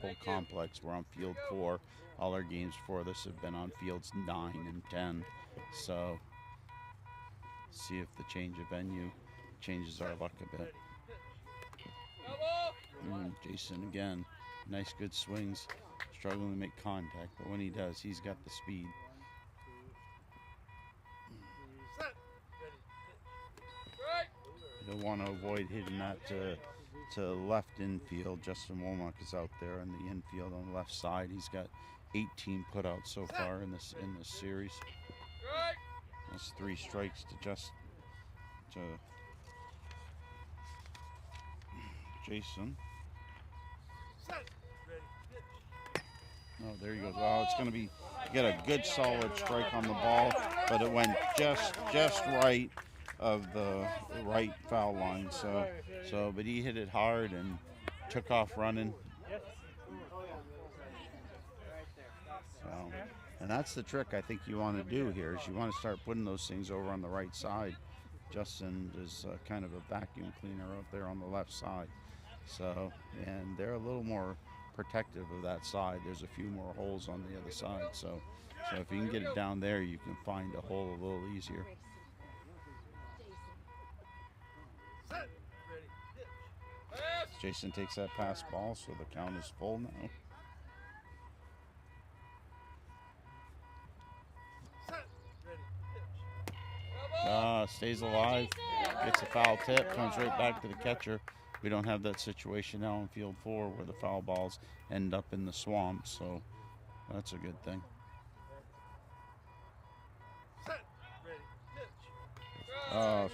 Whole complex. We're on field 4. All our games for this have been on fields 9 and 10. So see if the change of venue changes our luck a bit. Jason again. Nice good swings. Struggling to make contact, but when he does, he's got the speed. He'll want to avoid hitting that to left infield. Justin Womack is out there in the infield on the left side. He's got 18 putouts so far in this series. That's 3 strikes to Jason. Oh, there he goes. Oh, it's going to be get a good solid strike on the ball, but it went just right of the right foul line. But he hit it hard and took off running. So, and that's the trick I think you want to do here is you want to start putting those things over on the right side. Justin is kind of a vacuum cleaner out there on the left side. So, and they're a little more protective of that side. There's a few more holes on the other side. So if you can get it down there, you can find a hole a little easier. Jason takes that pass ball, so the count is full now. Stays alive, gets a foul tip, comes right back to the catcher. We don't have that situation now in field 4 where the foul balls end up in the swamp, so that's a good thing.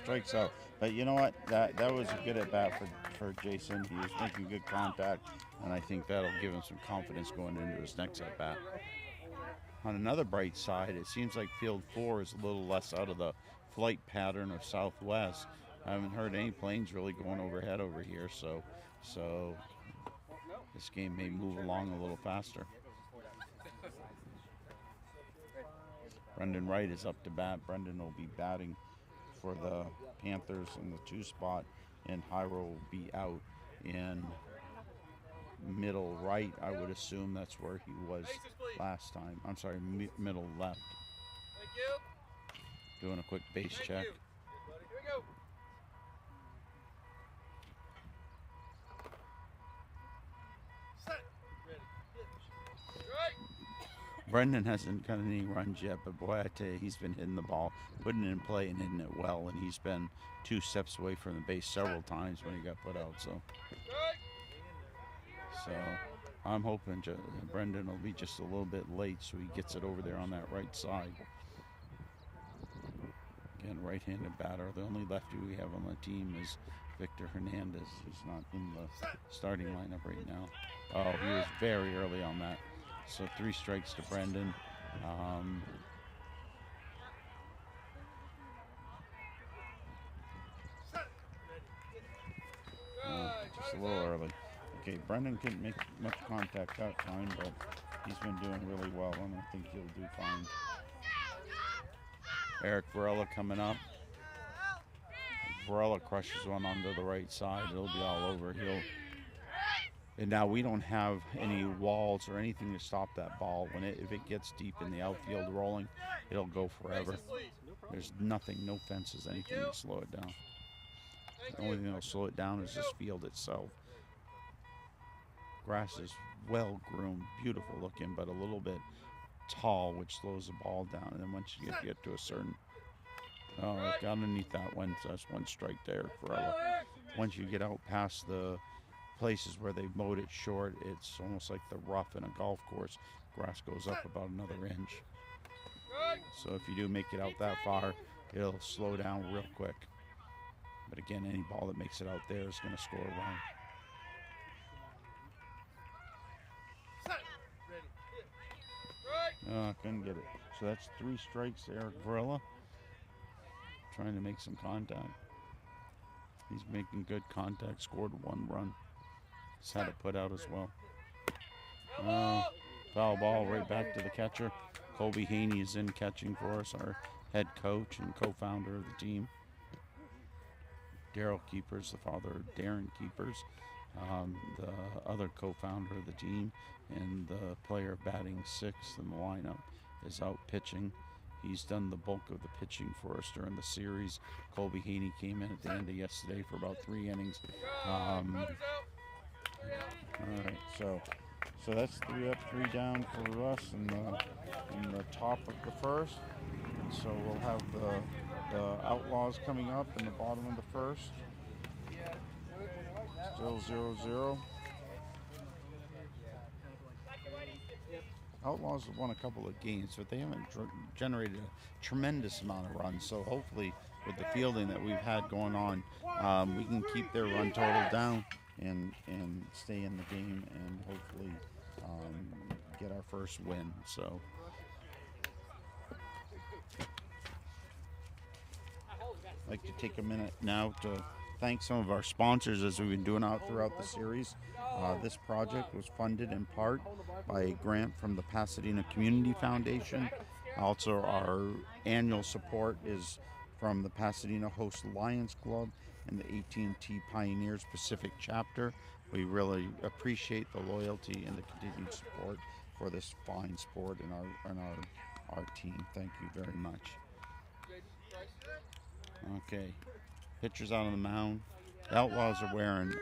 Strikes out. But you know what? That was a good at bat for Jason. He was making good contact, and I think that'll give him some confidence going into his next at bat. On another bright side, it seems like field 4 is a little less out of the flight pattern of Southwest. I haven't heard any planes really going overhead over here, so this game may move along a little faster. Brendan Wright is up to bat. Brendan will be batting for the Panthers in the 2 spot, and Hyro will be out in middle right. I would assume that's where he was last time. I'm sorry, middle left. Thank you. Doing a quick base check. Here we go. Set. Ready. Strike. Brendan hasn't got any runs yet, but boy, I tell you, he's been hitting the ball, putting it in play and hitting it well, and he's been 2 steps away from the base several times when he got put out. So I'm hoping Brendan will be just a little bit late so he gets it over there on that right side. Again, right-handed batter. The only lefty we have on the team is Victor Hernandez, who's not in the starting lineup right now. Oh, he was very early on that. So 3 strikes to Brendan. Just a little early. Okay, Brendan couldn't make much contact that time, but he's been doing really well, and I think he'll do fine. Eric Varela coming up. Varela crushes one onto the right side. It'll be all over. And now we don't have any walls or anything to stop that ball. If it gets deep in the outfield rolling, it'll go forever. There's nothing, no fences, anything to slow it down. The only thing that'll slow it down is this field itself. Grass is well groomed, beautiful looking, but a little bit tall, which slows the ball down. And then once you get to a certain, underneath that one, so that's 1 strike there for Ella. Once you get out past the places where they mowed it short, it's almost like the rough in a golf course. Grass goes up about another inch. So if you do make it out that far, it'll slow down real quick. But again, any ball that makes it out there is going to score a run. Couldn't get it. So that's 3 strikes, Eric Varela. Trying to make some contact. He's making good contact, scored 1 run. He's had it put out as well. Foul ball right back to the catcher. Colby Haney is in catching for us, our head coach and co-founder of the team. Daryl Keepers, the father of Darren Keepers, the other co-founder of the team, and the player batting sixth in the lineup is out pitching. He's done the bulk of the pitching for us during the series. Colby Haney came in at the end of yesterday for about 3 innings. All right, so that's 3 up, 3 down for us in the top of the first. And so we'll have the Outlaws coming up in the bottom of the first. Still 0-0. Outlaws have won a couple of games, but they haven't generated a tremendous amount of runs. So hopefully, with the fielding that we've had going on, we can keep their run total down and stay in the game and hopefully get our first win. So. I'd like to take a minute now to thank some of our sponsors as we've been doing out throughout the series. This project was funded in part by a grant from the Pasadena Community Foundation. Also, our annual support is from the Pasadena Host Lions Club and the AT&T Pioneers Pacific Chapter. We really appreciate the loyalty and the continued support for this fine sport and our team. Thank you very much. Okay, pitchers out on the mound. The Outlaws are wearing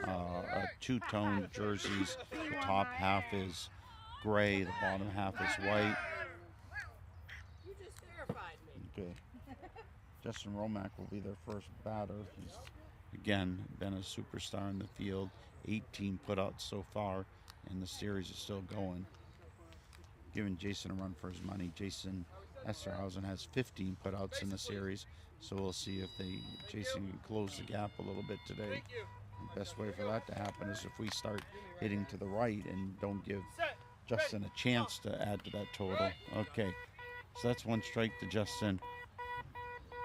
two-tone jerseys. The top half is gray, the bottom half is white. You just verified me. Okay. Justin Romack will be their first batter. He's, again, been a superstar in the field. 18 putouts so far, and the series is still going. Giving Jason a run for his money. Jason Esterhausen has 15 putouts in the series. So we'll see if Jason can close the gap a little bit today. The best way for that to happen is if we start hitting to the right and don't give Justin a chance to add to that total. Okay, so that's 1 strike to Justin.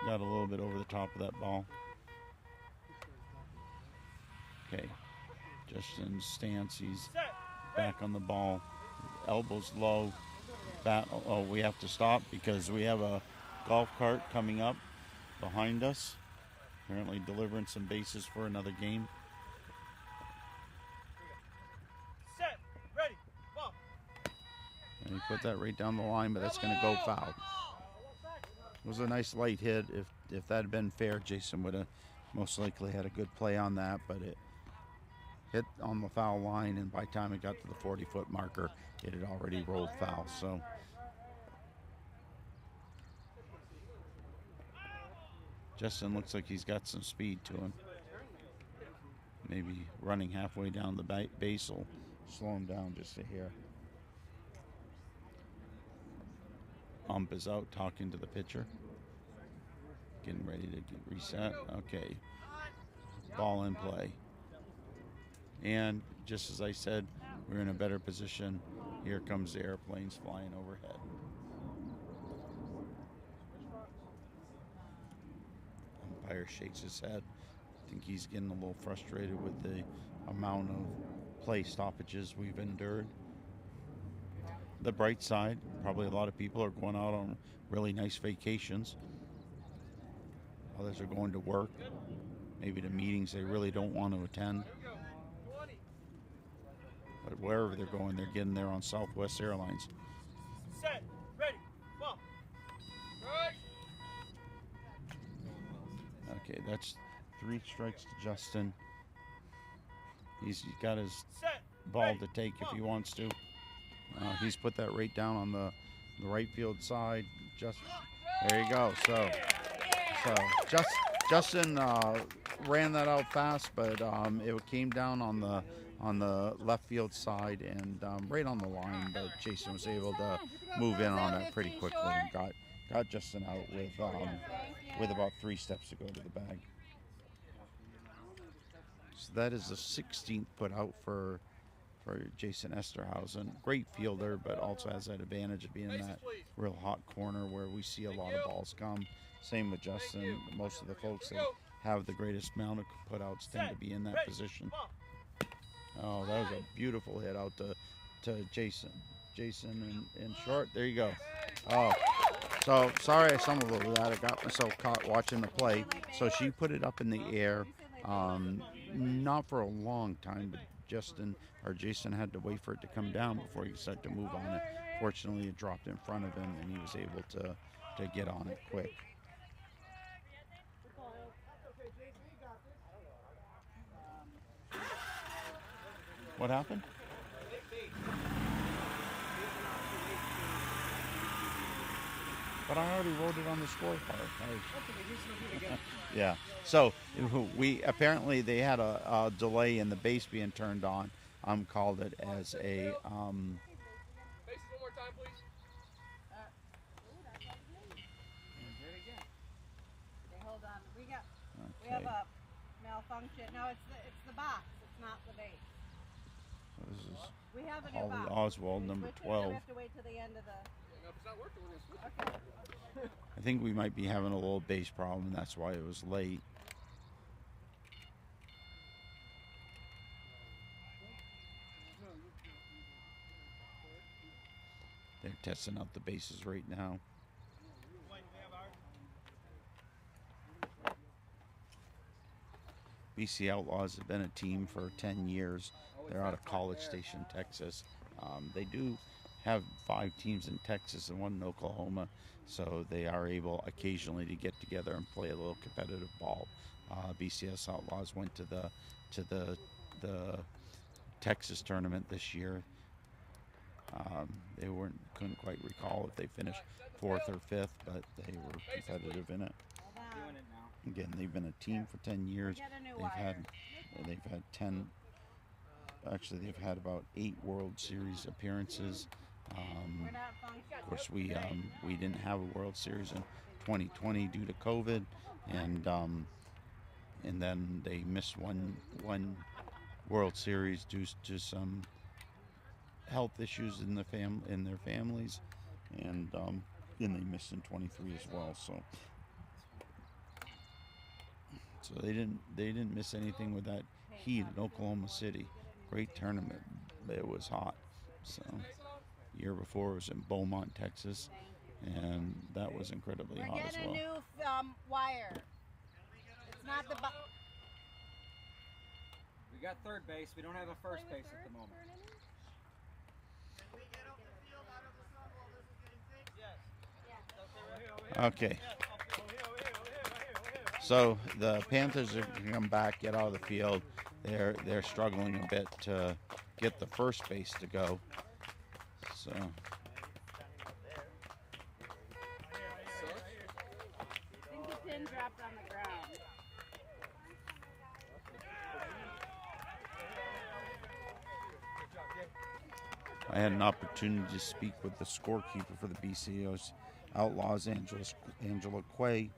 Got a little bit over the top of that ball. Okay, Justin's stance, he's back on the ball. Elbows low. We have to stop because we have a golf cart coming up behind us, apparently delivering some bases for another game. Set, ready, ball. And he put that right down the line, but that's going to go foul. It was a nice light hit. If that had been fair, Jason would have most likely had a good play on that, but it hit on the foul line, and by the time it got to the 40-foot marker, it had already rolled foul. So Justin looks like he's got some speed to him. Maybe running halfway down the base will slow him down just a hair. Ump is out talking to the pitcher. Getting ready to get reset. Okay. Ball in play. And just as I said, we're in a better position. Here comes the airplanes flying overhead. Umpire shakes his head. I think he's getting a little frustrated with the amount of play stoppages we've endured. The bright side, probably a lot of people are going out on really nice vacations. Others are going to work, maybe to meetings they really don't want to attend. But wherever they're going, they're getting there on Southwest Airlines. Set, ready, ball. Okay, that's 3 strikes to Justin. He's got his ball to take if he wants to. He's put that right down on the right field side. There you go. So Justin ran that out fast, but it came down on the left field side and right on the line. But Jason was able to move in on it pretty quickly and got Justin out with about 3 steps to go to the bag. So that is the 16th put out for Jason Esterhausen. Great fielder, but also has that advantage of being in that real hot corner where we see a lot of balls come. Same with Justin. Most of the folks that have the greatest amount of putouts tend to be in that position. Oh, that was a beautiful hit out to Jason. Jason in short. There you go. Oh, so sorry I stumbled over that. I got myself caught watching the play. So she put it up in the air, not for a long time, but Jason had to wait for it to come down before he could start to move on it. Fortunately, it dropped in front of him, and he was able to get on it quick. What happened? But I already wrote it on the scorecard. Yeah. So we apparently they had a delay in the base being turned on. Called it as a. Bases one more time, please. Okay, hold on. We have a malfunction. No, it's the box. It's not the base. This is We have a new Holly box. Oswald, number We 12. have to wait till the end of the. No, if it's not working, we're going to switch. Okay. I think we might be having a little base problem, and that's why it was late. They're testing out the bases right now. BC Outlaws have been a team for 10 years. They're out of College Station, Texas. They do have 5 teams in Texas and 1 in Oklahoma, so they are able occasionally to get together and play a little competitive ball. BCS Outlaws went to the Texas tournament this year. They couldn't quite recall if they finished 4th or 5th, but they were competitive in it. Again, they've been a team for 10 years. They've had 10. Actually, they've had about 8 World Series appearances. Of course, we didn't have a World Series in 2020 due to COVID, and then they missed one World Series due to some health issues in their families, and they missed in 23 as well. So they didn't miss anything with that heat in Oklahoma City. Great tournament. It was hot. So year before it was in Beaumont, Texas, and that was incredibly hot as well. We're getting a new wire. It's not the. We got third base. We don't have a first base at the moment. Okay. So the Panthers are going to come back, get out of the field. They're struggling a bit to get the first base to go. So. I think the pin dropped on the ground. I had an opportunity to speak with the scorekeeper for the BCS Outlaws, Angela Quay,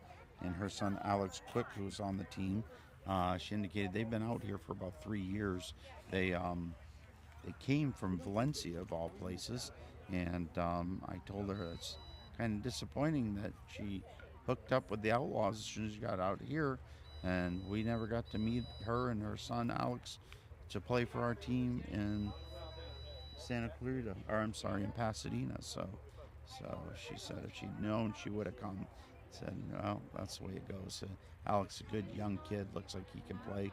and her son Alex Quick, who was on the team. She indicated they've been out here for about 3 years. They came from Valencia, of all places, and I told her it's kind of disappointing that she hooked up with the Outlaws as soon as she got out here, and we never got to meet her and her son Alex to play for our team in Santa Clarita, in Pasadena. So she said if she'd known, she would have come. Said, well, that's the way it goes. Alex, a good young kid, looks like he can play.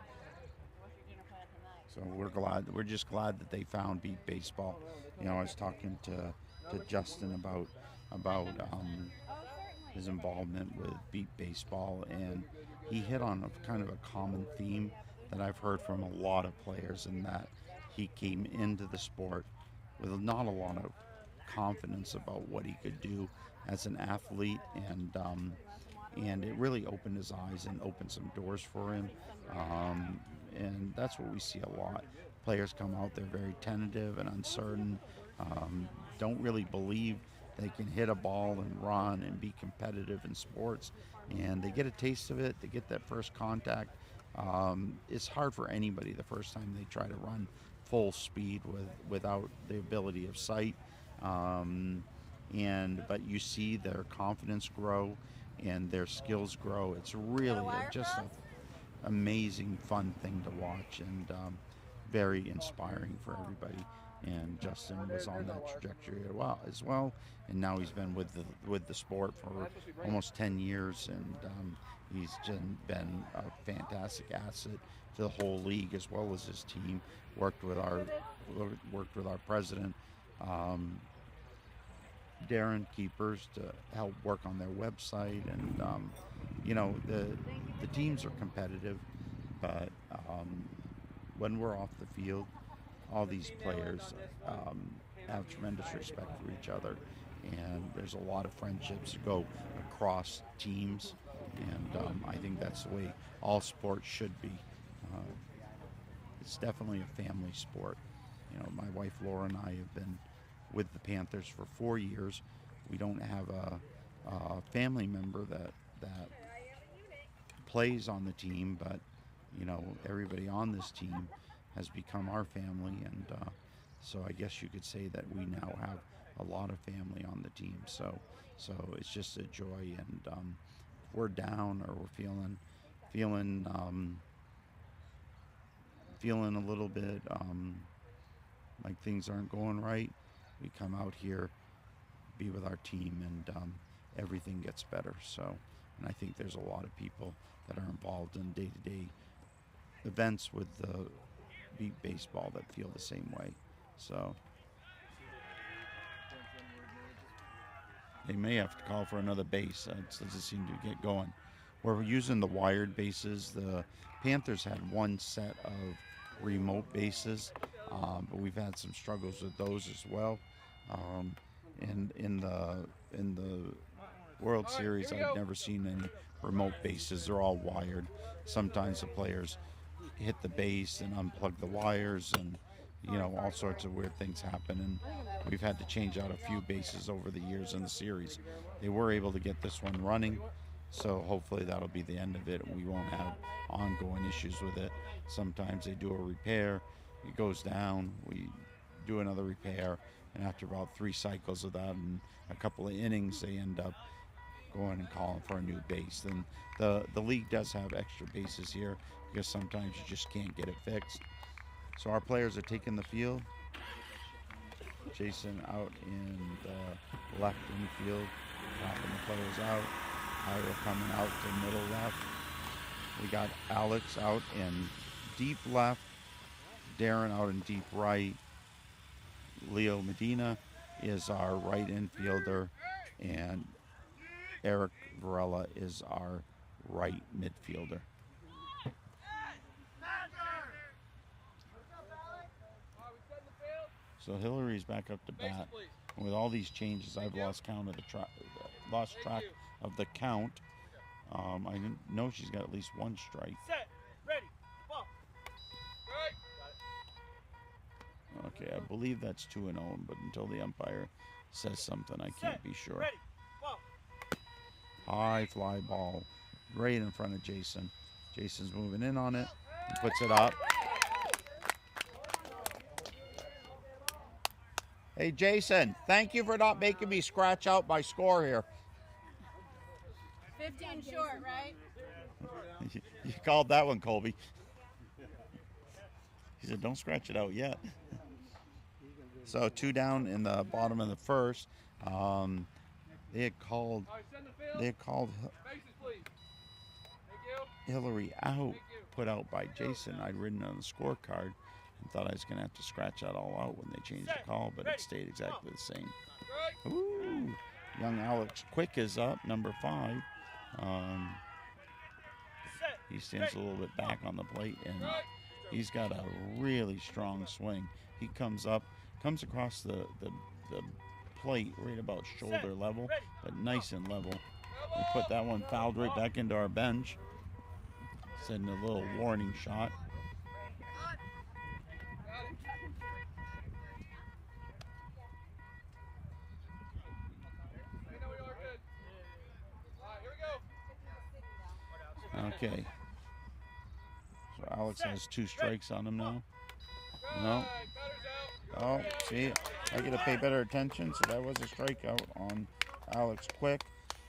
So we're just glad that they found beat baseball. You know, I was talking to Justin about his involvement with beat baseball, and he hit on a kind of a common theme that I've heard from a lot of players, in that he came into the sport with not a lot of confidence about what he could do as an athlete, and it really opened his eyes and opened some doors for him, and that's what we see a lot. Players come out, they're very tentative and uncertain, don't really believe they can hit a ball and run and be competitive in sports, and they get a taste of it, they get that first contact. It's hard for anybody the first time they try to run full speed without the ability of sight, but you see their confidence grow and their skills grow. It's really just an amazing, fun thing to watch, and very inspiring for everybody. And Justin was on that trajectory as well, and now he's been with the sport for almost 10 years, and he's been a fantastic asset to the whole league as well as his team. worked with our president, Darren Keepers, to help work on their website. And the teams are competitive, but when we're off the field, all these players have tremendous respect for each other, and there's a lot of friendships that go across teams, and I think that's the way all sports should be. It's definitely a family sport. My wife Laura and I have been with the Panthers for 4 years. We don't have a family member that plays on the team, but everybody on this team has become our family, and so I guess you could say that we now have a lot of family on the team. So it's just a joy, and if we're down or we're feeling a little bit like things aren't going right, we come out here, be with our team, and everything gets better. So, and I think there's a lot of people that are involved in day-to-day events with the beat baseball that feel the same way. So they may have to call for another base. It doesn't seem to get going. We're using the wired bases. The Panthers had one set of remote bases, but we've had some struggles with those as well. In the World Series, I've never seen any remote bases. They're all wired. Sometimes the players hit the base and unplug the wires, and all sorts of weird things happen, and we've had to change out a few bases over the years in the series. They were able to get this one running, so hopefully that'll be the end of it, and we won't have ongoing issues with it. Sometimes they do a repair, it goes down, we do another repair, and after about 3 cycles of that and a couple of innings, they end up going and calling for a new base. And the league does have extra bases here because sometimes you just can't get it fixed. So our players are taking the field. Jason out in the left infield, dropping the players out. Ira coming out to middle left. We got Alex out in deep left, Darren out in deep right. Leo Medina is our right infielder, and Eric Varela is our right midfielder. So Hillary's back up to bat. And with all these changes, I've lost count of lost track of the count. I know she's got at least one strike. Set, ready, ball. Okay, I believe that's 2-0, but until the umpire says something, I can't be sure. Ready, ball. High fly ball, right in front of Jason. Jason's moving in on it. He puts it up. Hey, Jason, thank you for not making me scratch out my score here. 15 short, right? You called that one, Colby. He said, don't scratch it out yet. So 2 down in the bottom of the first. They had called Hillary out, put out by Jason. I'd written on the scorecard and thought I was going to have to scratch that all out when they changed the call, but it stayed exactly the same. Ooh, young Alex Quick is up, number 5. He stands a little bit back on the plate, and he's got a really strong swing. He comes across the plate right about shoulder level, but nice and level. We put that one fouled right back into our bench, sending a little warning shot. Okay. So Alex has 2 strikes on him now. No. Oh, see, I got to pay better attention. So that was a strikeout on Alex Quick.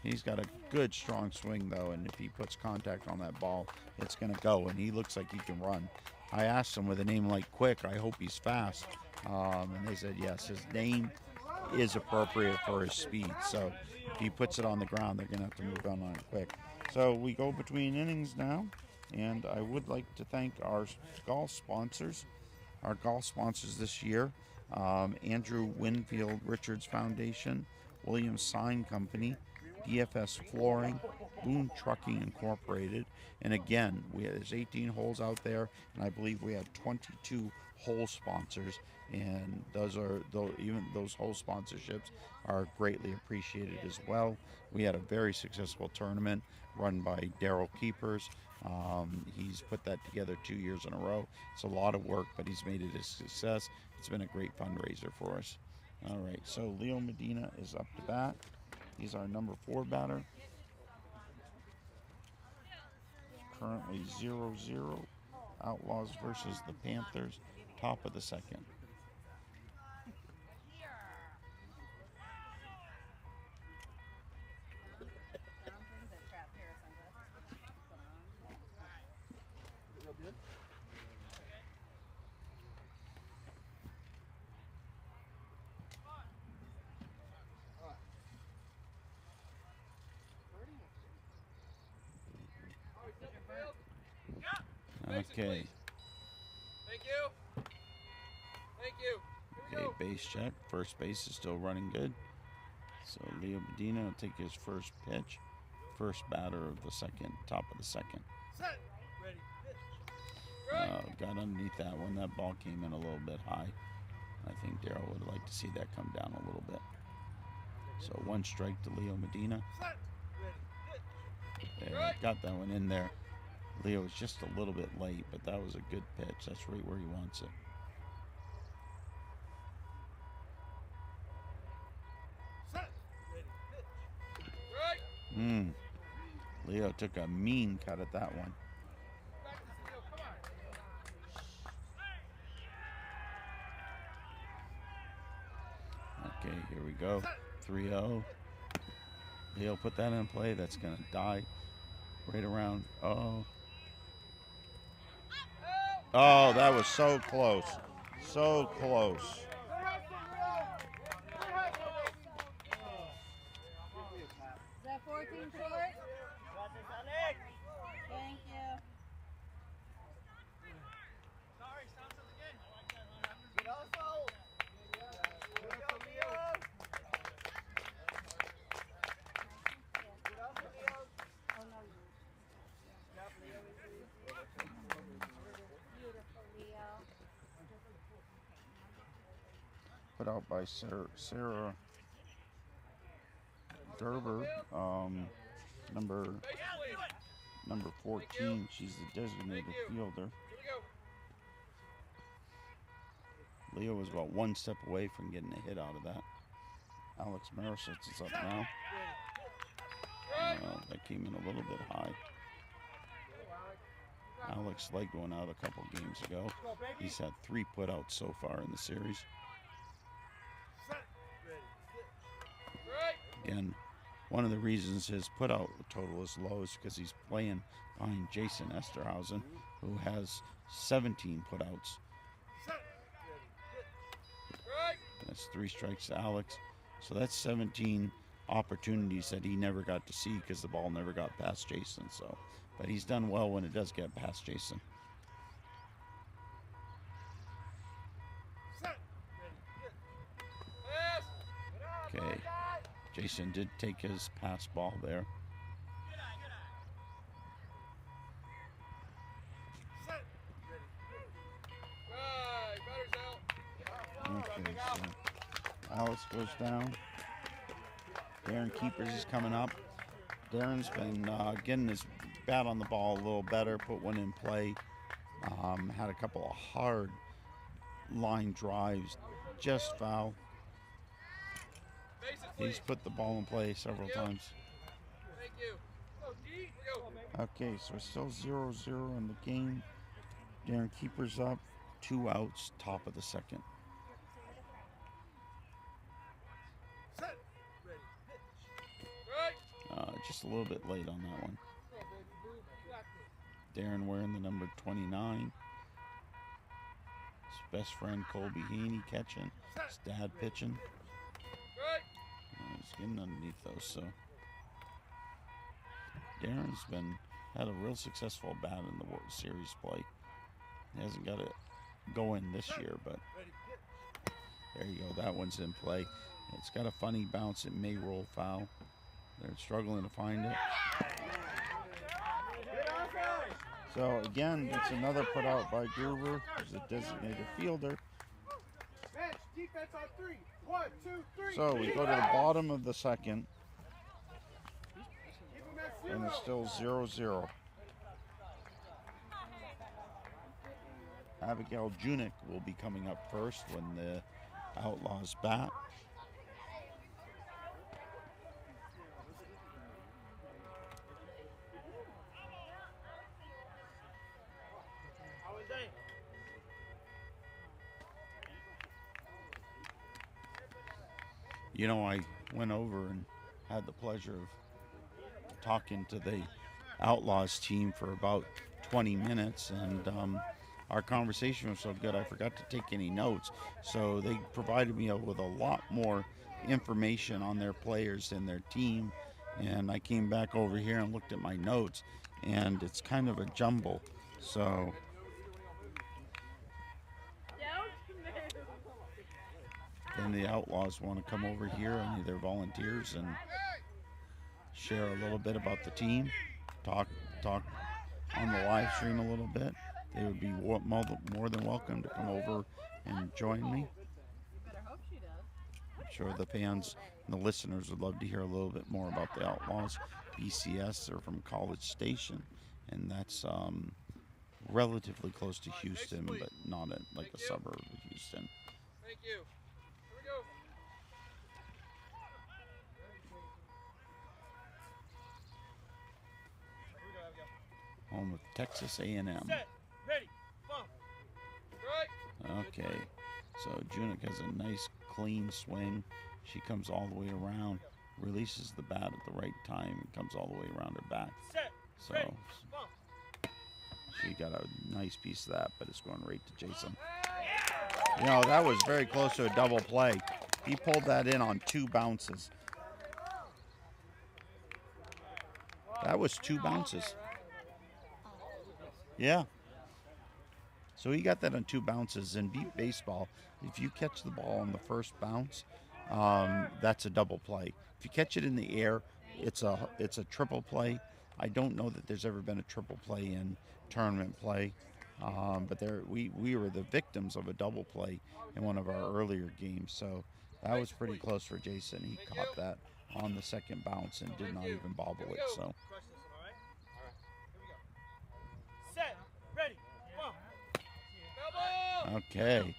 He's got a good, strong swing, though, and if he puts contact on that ball, it's going to go, and he looks like he can run. I asked him, with a name like Quick, I hope he's fast, and they said yes. His name is appropriate for his speed, so if he puts it on the ground, they're going to have to move on it quick. So we go between innings now, and I would like to thank our golf sponsors, our golf sponsors this year: Andrew Winfield Richards Foundation, Williams Sign Company, DFS Flooring, Boone Trucking Incorporated, and again, there's 18 holes out there, and I believe we have 22 hole sponsors, and even those hole sponsorships are greatly appreciated as well. We had a very successful tournament run by Daryl Keepers. He's put that together 2 years in a row. It's a lot of work, but he's made it a success. It's been a great fundraiser for us. All right, so Leo Medina is up to bat. He's our number 4 batter. Currently 0-0. Outlaws versus the Panthers. Top of the second. Okay. Thank you. Thank you. Okay, base check. First base is still running good. So Leo Medina will take his first pitch. First batter of the second, top of the second. Set. Ready. Got underneath that one. That ball came in a little bit high. I think Daryl would like to see that come down a little bit. So 1 strike to Leo Medina. Set. Ready. There, got that one in there. Leo was just a little bit late, but that was a good pitch. That's right where he wants it. Set. Ready. Right. Leo took a mean cut at that one. Okay, here we go. 3-0. Leo put that in play. That's going to die right around. Oh, that was so close. So close. Is that 14 short? Thank you. Sorry, sounds again. Good also. Good also, Leo. Good also, Leo. Oh, no. Beautiful, Leo. Put out by Sarah Gerber, number 14. She's the designated fielder. Here we go. Leo was about 1 step away from getting a hit out of that. Alex Marositz is up now. That came in a little bit high. Alex liked going out a couple games ago. He's had 3 putouts so far in the series. Set. Ready. Again, one of the reasons his putout total is low is because he's playing behind Jason Esterhausen, who has 17 putouts. Set. Right. That's 3 strikes to Alex. So that's 17 opportunities that he never got to see because the ball never got past Jason. So, but he's done well when it does get past Jason. Set. Ready. Okay, Jason did take his pass ball there. Set. Right. Batter's out. Okay, so Alex goes down. Darren Keepers is coming up. Darren's been getting his bat on the ball a little better, put one in play. Had a couple of hard line drives, just foul. Bases, He's please. put the ball in play several times. Thank you. Go, D. Here we go. Okay, so it's still 0-0 in the game. Darren Keepers up, 2 outs, top of the second. Set. Ready. Right. Just a little bit late on that one. Darren wearing the number 29. His best friend Colby Haney catching. His dad pitching. Right. He's getting underneath those, so. Darren's had a real successful bat in the World Series play. He hasn't got go in this year, but there you go. That one's in play. It's got a funny bounce. It may roll foul. They're struggling to find it. So again, it's another put out by Groover, who's a designated fielder. Defense on 3. 1, 2, 3. So we go to the bottom of the second, and it's still 0-0. Abigail Junick will be coming up first when the Outlaws bat. You know, I went over and had the pleasure of talking to the Outlaws team for about 20 minutes, and our conversation was so good I forgot to take any notes. So they provided me with a lot more information on their players and their team, and I came back over here and looked at my notes, and it's kind of a jumble. So then the Outlaws want to come over here, any of their volunteers, and share a little bit about the team, talk on the live stream a little bit. They would be more than welcome to come over and join me. I'm sure the fans and the listeners would love to hear a little bit more about the Outlaws. BCS are from College Station, and that's relatively close to Houston, but not like a suburb of Houston. Thank you. Here we go. Home of Texas A&M. Set. Ready. Bump. Right. Okay, so Junick has a nice clean swing. She comes all the way around, releases the bat at the right time, and comes all the way around her back. Set. So Ready. Bump. she got a nice piece of that, but it's going right to Jason. You know, that was very close to a double play. He pulled that in on 2 bounces. That was 2 bounces. Yeah. So he got that on 2 bounces. In beat baseball, if you catch the ball on the first bounce, that's a double play. If you catch it in the air, it's a triple play. I don't know that there's ever been a triple play in tournament play, but we were the victims of a double play in one of our earlier games. So that was pretty close for Jason. He caught that on the second bounce and did not even bobble it. So. Set. Ready. Bump. Okay.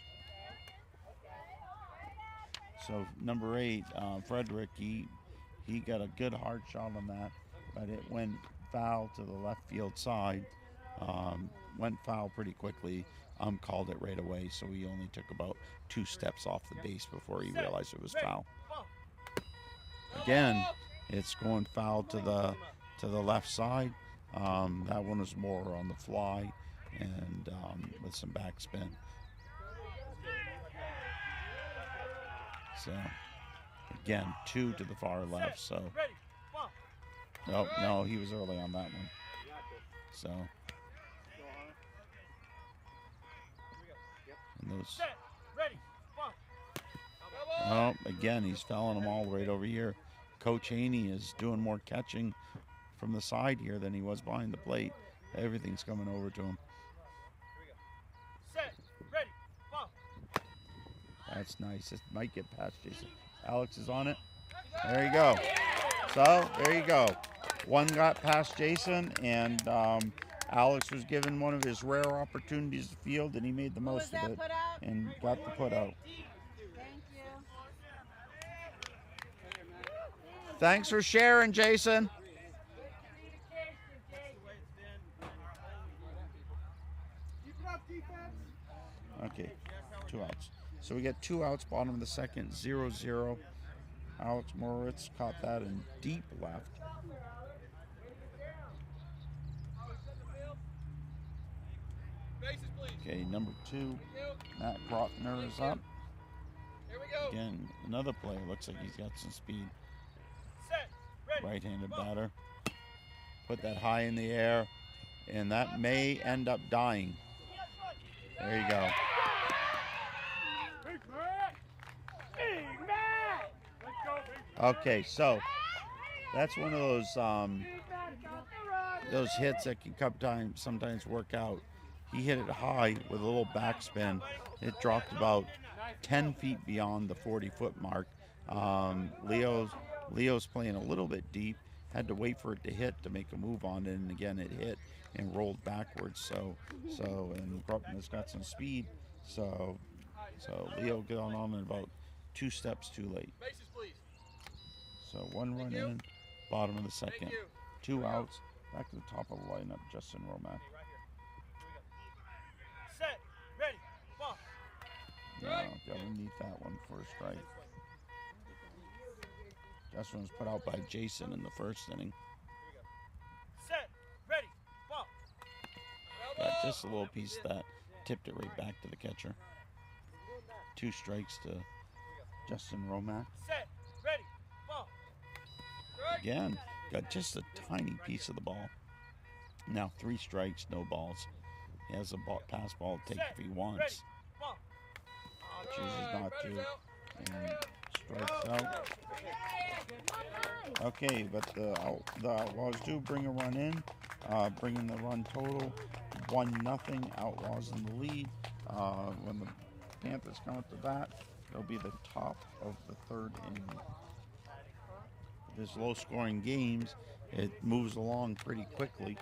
So number 8, Frederick, he got a good hard shot on that, but it went foul to the left field side. Went foul pretty quickly. Called it right away, so he only took about 2 steps off the base before he realized it was foul. Again, it's going foul to the left side. That one was more on the fly and with some backspin. So again, 2 to the far left. So no, he was early on that one. So and those. Oh, again, he's fouling them all right over here. Coach Haney is doing more catching from the side here than he was behind the plate. Everything's coming over to him. Set. Ready. Bump. That's nice. It might get past Jason. Alex is on it. There you go. So, there you go. One got past Jason, and Alex was given one of his rare opportunities to field, and he made the most of it and got the put out. Thank you. Thanks for sharing, Jason. Okay, 2 outs. So we get 2 outs, bottom of the second, 0-0. Alex Moritz caught that in deep left. Okay, number 2, Matt Kroppner is up. Here we go. Again, another player. Looks like he's got some speed. Set. Ready. Right-handed batter. Put that high in the air, and that may end up dying. There you go. Okay, so that's one of those hits that can sometimes work out. He hit it high with a little backspin. It dropped about 10 feet beyond the 40-foot mark. Leo's playing a little bit deep. Had to wait for it to hit to make a move on it, and again it hit and rolled backwards. And Brupton has got some speed. So Leo got on it about 2 steps too late. So 1 run in, bottom of the second. 2 outs, back to the top of the lineup, Justin Romack. Set, ready, ball. No, gotta need that one for a strike. Justin was put out by Jason in the first inning. Set, ready, ball. Got just a little piece of that, tipped it right back to the catcher. 2 strikes to Justin Romack. Set, ready, ball. Again, got just a tiny piece of the ball. Now 3 strikes, no balls. He has a pass ball to take if he wants. Chooses not to. And strikes out. Okay, but the Outlaws do bring a run in, bringing the run total 1-0. Outlaws in the lead. When the Panthers come up to bat, they'll be the top of the 3rd inning. This low-scoring games, it moves along pretty quickly.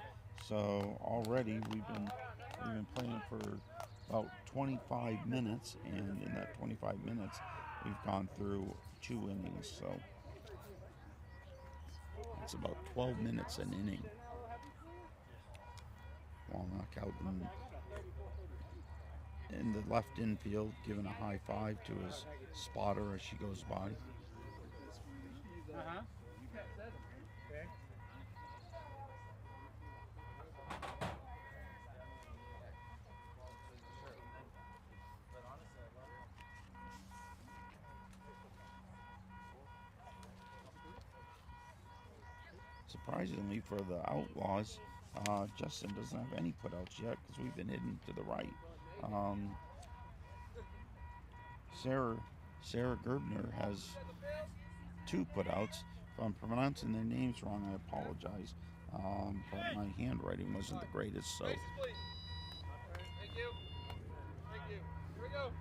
So already we've been playing for about 25 minutes, and in that 25 minutes, we've gone through 2 innings. So it's about 12 minutes an inning. Walnock out in the left infield, giving a high five to his spotter as she goes by. Surprisingly for the Outlaws, Justin doesn't have any putouts yet because we've been hitting to the right. Sarah Gerbner has 2 putouts. If I'm pronouncing their names wrong, I apologize. But my handwriting wasn't the greatest, so. Thank you. Here we go.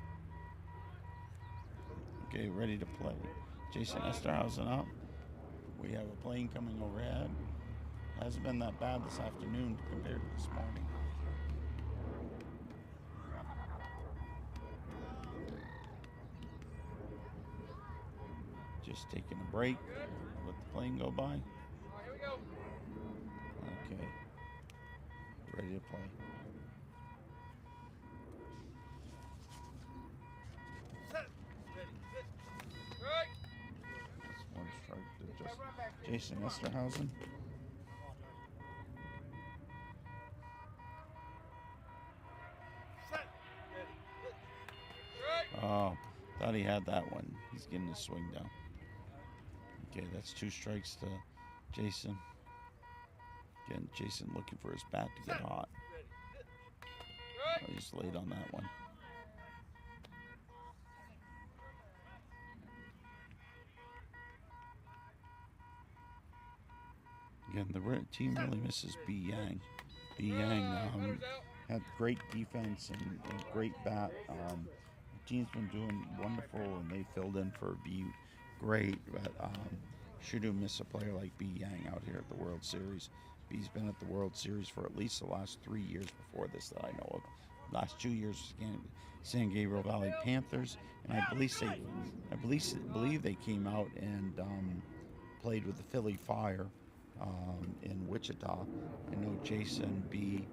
Okay, ready to play. Jason Esterhausen up. We have a plane coming overhead. Hasn't been that bad this afternoon compared to this morning. Just taking a break. Let the plane go by. Here we go. Okay. Ready to play. Set, ready, hit. Strike. That's 1 strike to just Jason Esterhausen. Set, ready, hit. Strike. Oh, thought he had that one. He's getting his swing down. Okay, that's 2 strikes to Jason. Again, Jason looking for his bat to get hot. Ready, hit. Oh, he's late on that one. Again, the team really misses B. Yang. B. Yang had great defense and great bat. The team's been doing wonderful, and they filled in for B. Great, but sure do miss a player like B. Yang out here at the World Series. B's been at the World Series for at least the last 3 years before this that I know of. Last 2 years, San Gabriel Valley Panthers, and I believe they came out and played with the Philly Fire in Wichita. I know Jason, B,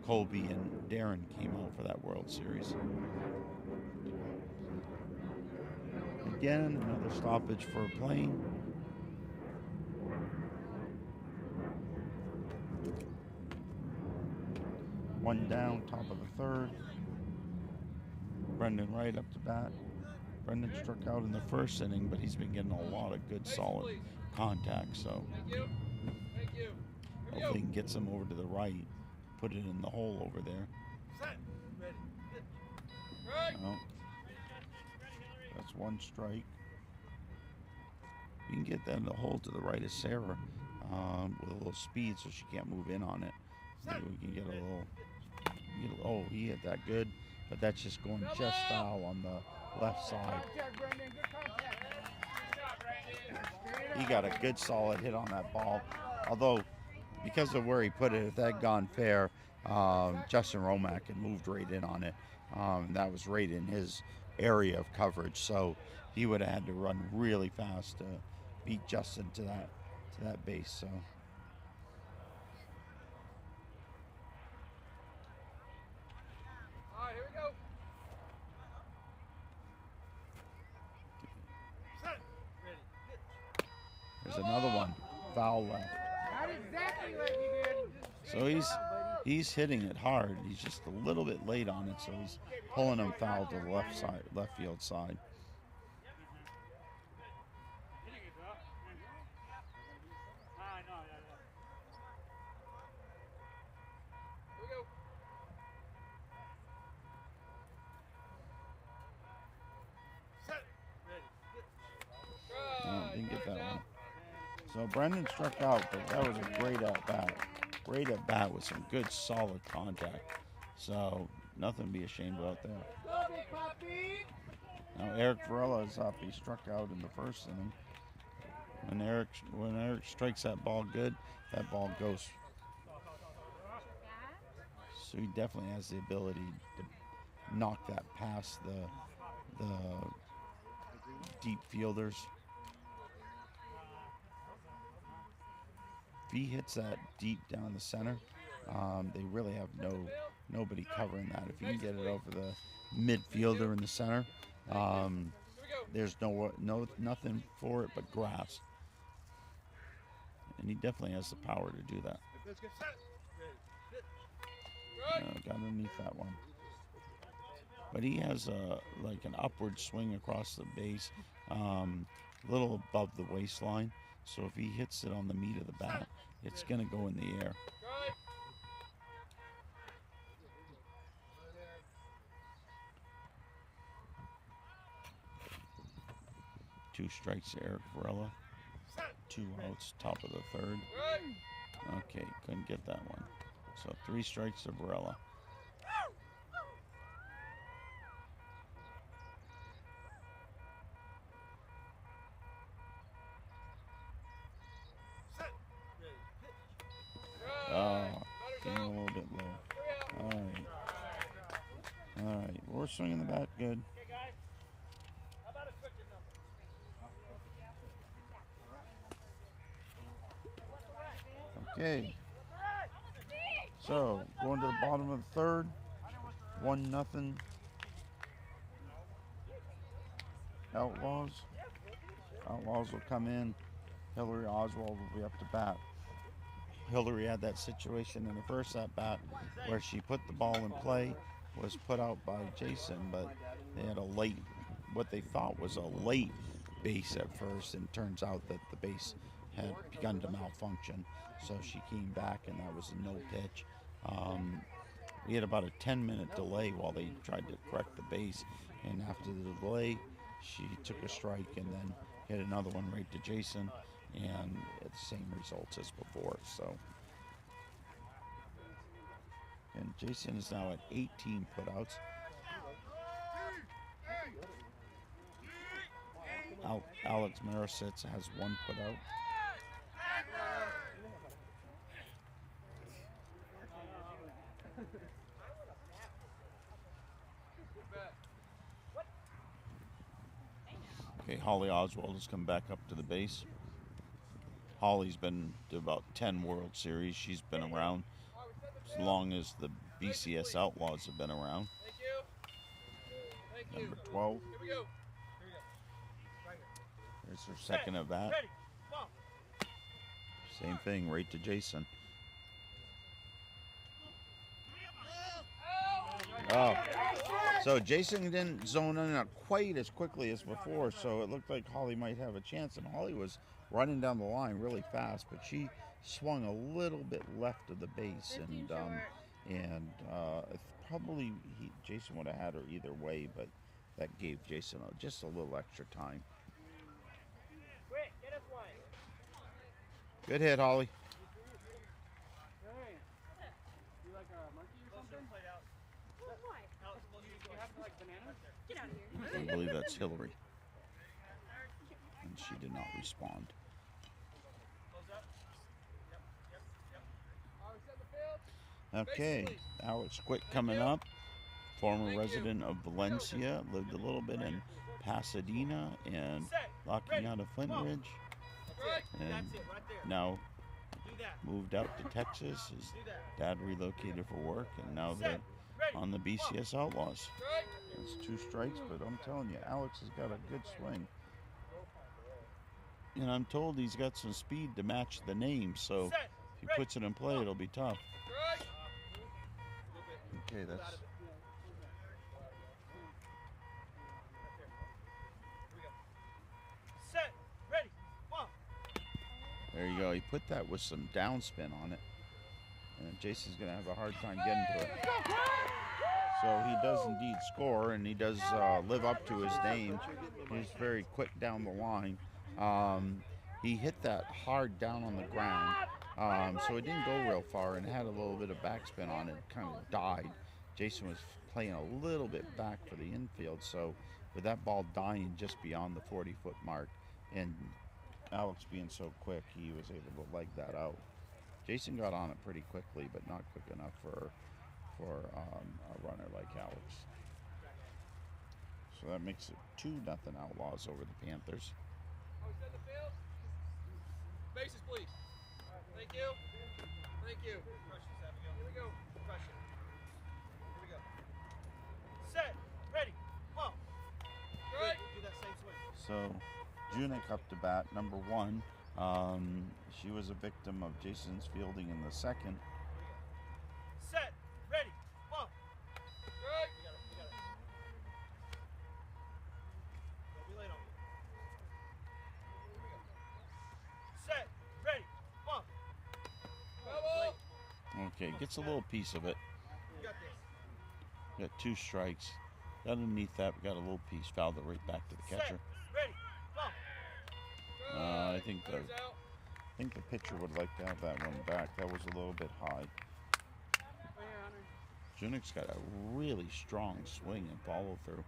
Colby, and Darren came out for that World Series. Again, another stoppage for a plane. One down, top of the 3rd. Brendan Wright up to bat. Brendan struck out in the first inning, but he's been getting a lot of good, solid contact. So Thank you. hopefully he can get some over to the right, put it in the hole over there. Set, ready, hit. Strike. No. That's 1 strike. You can get that in the hole to the right of Sarah with a little speed so she can't move in on it. Maybe we can get a little. Oh, he hit that good, but that's just going just foul on the left side. He got a good solid hit on that ball. Although, because of where he put it, if that had gone fair, Justin Romack had moved right in on it. That was right in his area of coverage, so he would have had to run really fast to beat Justin to that base. So. All right, here we go. There's another one, foul left. Not exactly like you did. So he's hitting it hard. He's just a little bit late on it, so he's pulling him foul to the left field side. Didn't get that one. So Brendan struck out, but that was a great at bat. Great at bat with some good solid contact. So nothing to be ashamed about there. Now Eric Varela is up. He struck out in the first inning. When Eric strikes that ball good, that ball goes. So he definitely has the ability to knock that past the deep fielders. If he hits that deep down the center, they really have nobody covering that. If you can get it over the midfielder in the center, there's nothing for it but grass. And he definitely has the power to do that. Got underneath that one. But he has like an upward swing across the base, a little above the waistline. So if he hits it on the meat of the bat, it's going to go in the air. Two strikes to Eric Varela. 2 outs, top of the third. Okay, couldn't get that one. So 3 strikes to Varela. Getting a little bit low. All right. We're swinging the bat good. Okay. So going to the bottom of the third. 1-0. Outlaws. Outlaws will come in. Hillary Oswald will be up to bat. Hillary had that situation in the first at bat where she put the ball in play, was put out by Jason, but they had what they thought was a late base at first, and turns out that the base had begun to malfunction. So she came back, and that was a no pitch. We had about a 10-minute delay while they tried to correct the base, and after the delay, she took a strike and then hit another one right to Jason, and it's the same results as before. So, and Jason is now at 18 putouts. Alex Marisitz has 1 putout. Okay, Holly Oswald has come back up to the base. Holly's been to about 10 World Series. She's been around as long as the BCS Outlaws have been around. Number 12. There's her second of that. Same thing, right to Jason. Oh. So Jason didn't zone in quite as quickly as before, so it looked like Holly might have a chance. And Holly was running down the line really fast, but she swung a little bit left of the base, and probably Jason would have had her either way, but that gave Jason just a little extra time. Quick, get Good hit, Holly. You like a monkey or something? You have like bananas? Get out of here. I believe that's Hillary. And she did not respond. Okay, Alex Quick coming up. Former resident of Valencia, lived a little bit in Pasadena and locking out of Flint Ridge. And now moved out to Texas. His dad relocated for work, and now they're on the BCS Outlaws. It's 2 strikes, but I'm telling you, Alex has got a good swing. And I'm told he's got some speed to match the name, so if he puts it in play, it'll be tough. Okay, that's... There you go. He put that with some downspin on it. And Jason's going to have a hard time getting to it. So he does indeed score, and he does live up to his name. He's very quick down the line. He hit that hard down on the ground, so it didn't go real far and had a little bit of backspin on it. Kind of died. Jason was playing a little bit back for the infield, so with that ball dying just beyond the 40-foot mark, and Alex being so quick, he was able to leg that out. Jason got on it pretty quickly, but not quick enough for a runner like Alex. So that makes it 2-0 Outlaws over the Panthers. Bases, please. Thank you. Thank you. Here we go. Crush it. Here we go. Set. Ready. Ball. Good. Do that same swing. So, Junik up to bat, number 1. She was a victim of Jason's fielding in the second. Set. Ready. Ball. Good. You got it. You got it. Don't be late on me. Here we go. Set. Ready. Ball. Bubble. Okay, gets a little piece of it. You got this. Got 2 strikes. Underneath that, we got a little piece. Fouled it right back to the catcher. Set. Ready. Ball. I think the pitcher would like to have that one back. That was a little bit high. Junik's got a really strong swing and follow through.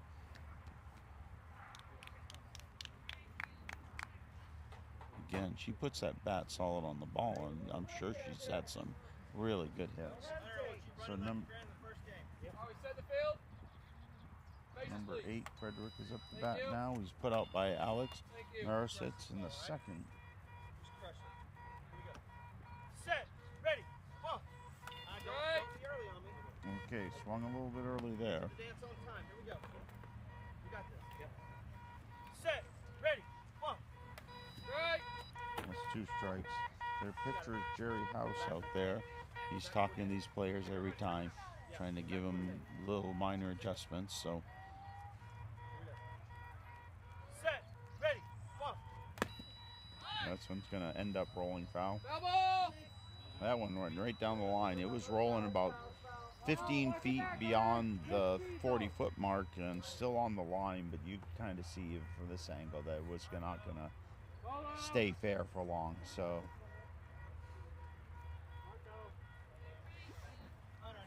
Again, she puts that bat solid on the ball, and I'm sure she's had some really good hits. So number 8, Frederick, is up the bat now. He's put out by Alex. Marisitz in the second. Set. Ready. Ball. Okay, swung a little bit early there. Dance on time. Here we go. You got this. Yep. Set. Ready. Ball. Right. That's 2 strikes. Their pitcher is Jerry House out there. He's talking to these players every time, trying to give them little minor adjustments. So. Set. Ready. Ball. This one's going to end up rolling foul. Double. That one went right down the line. It was rolling about 15 feet beyond the 40-foot mark and still on the line, but you kind of see from this angle that it was not going to stay fair for long. So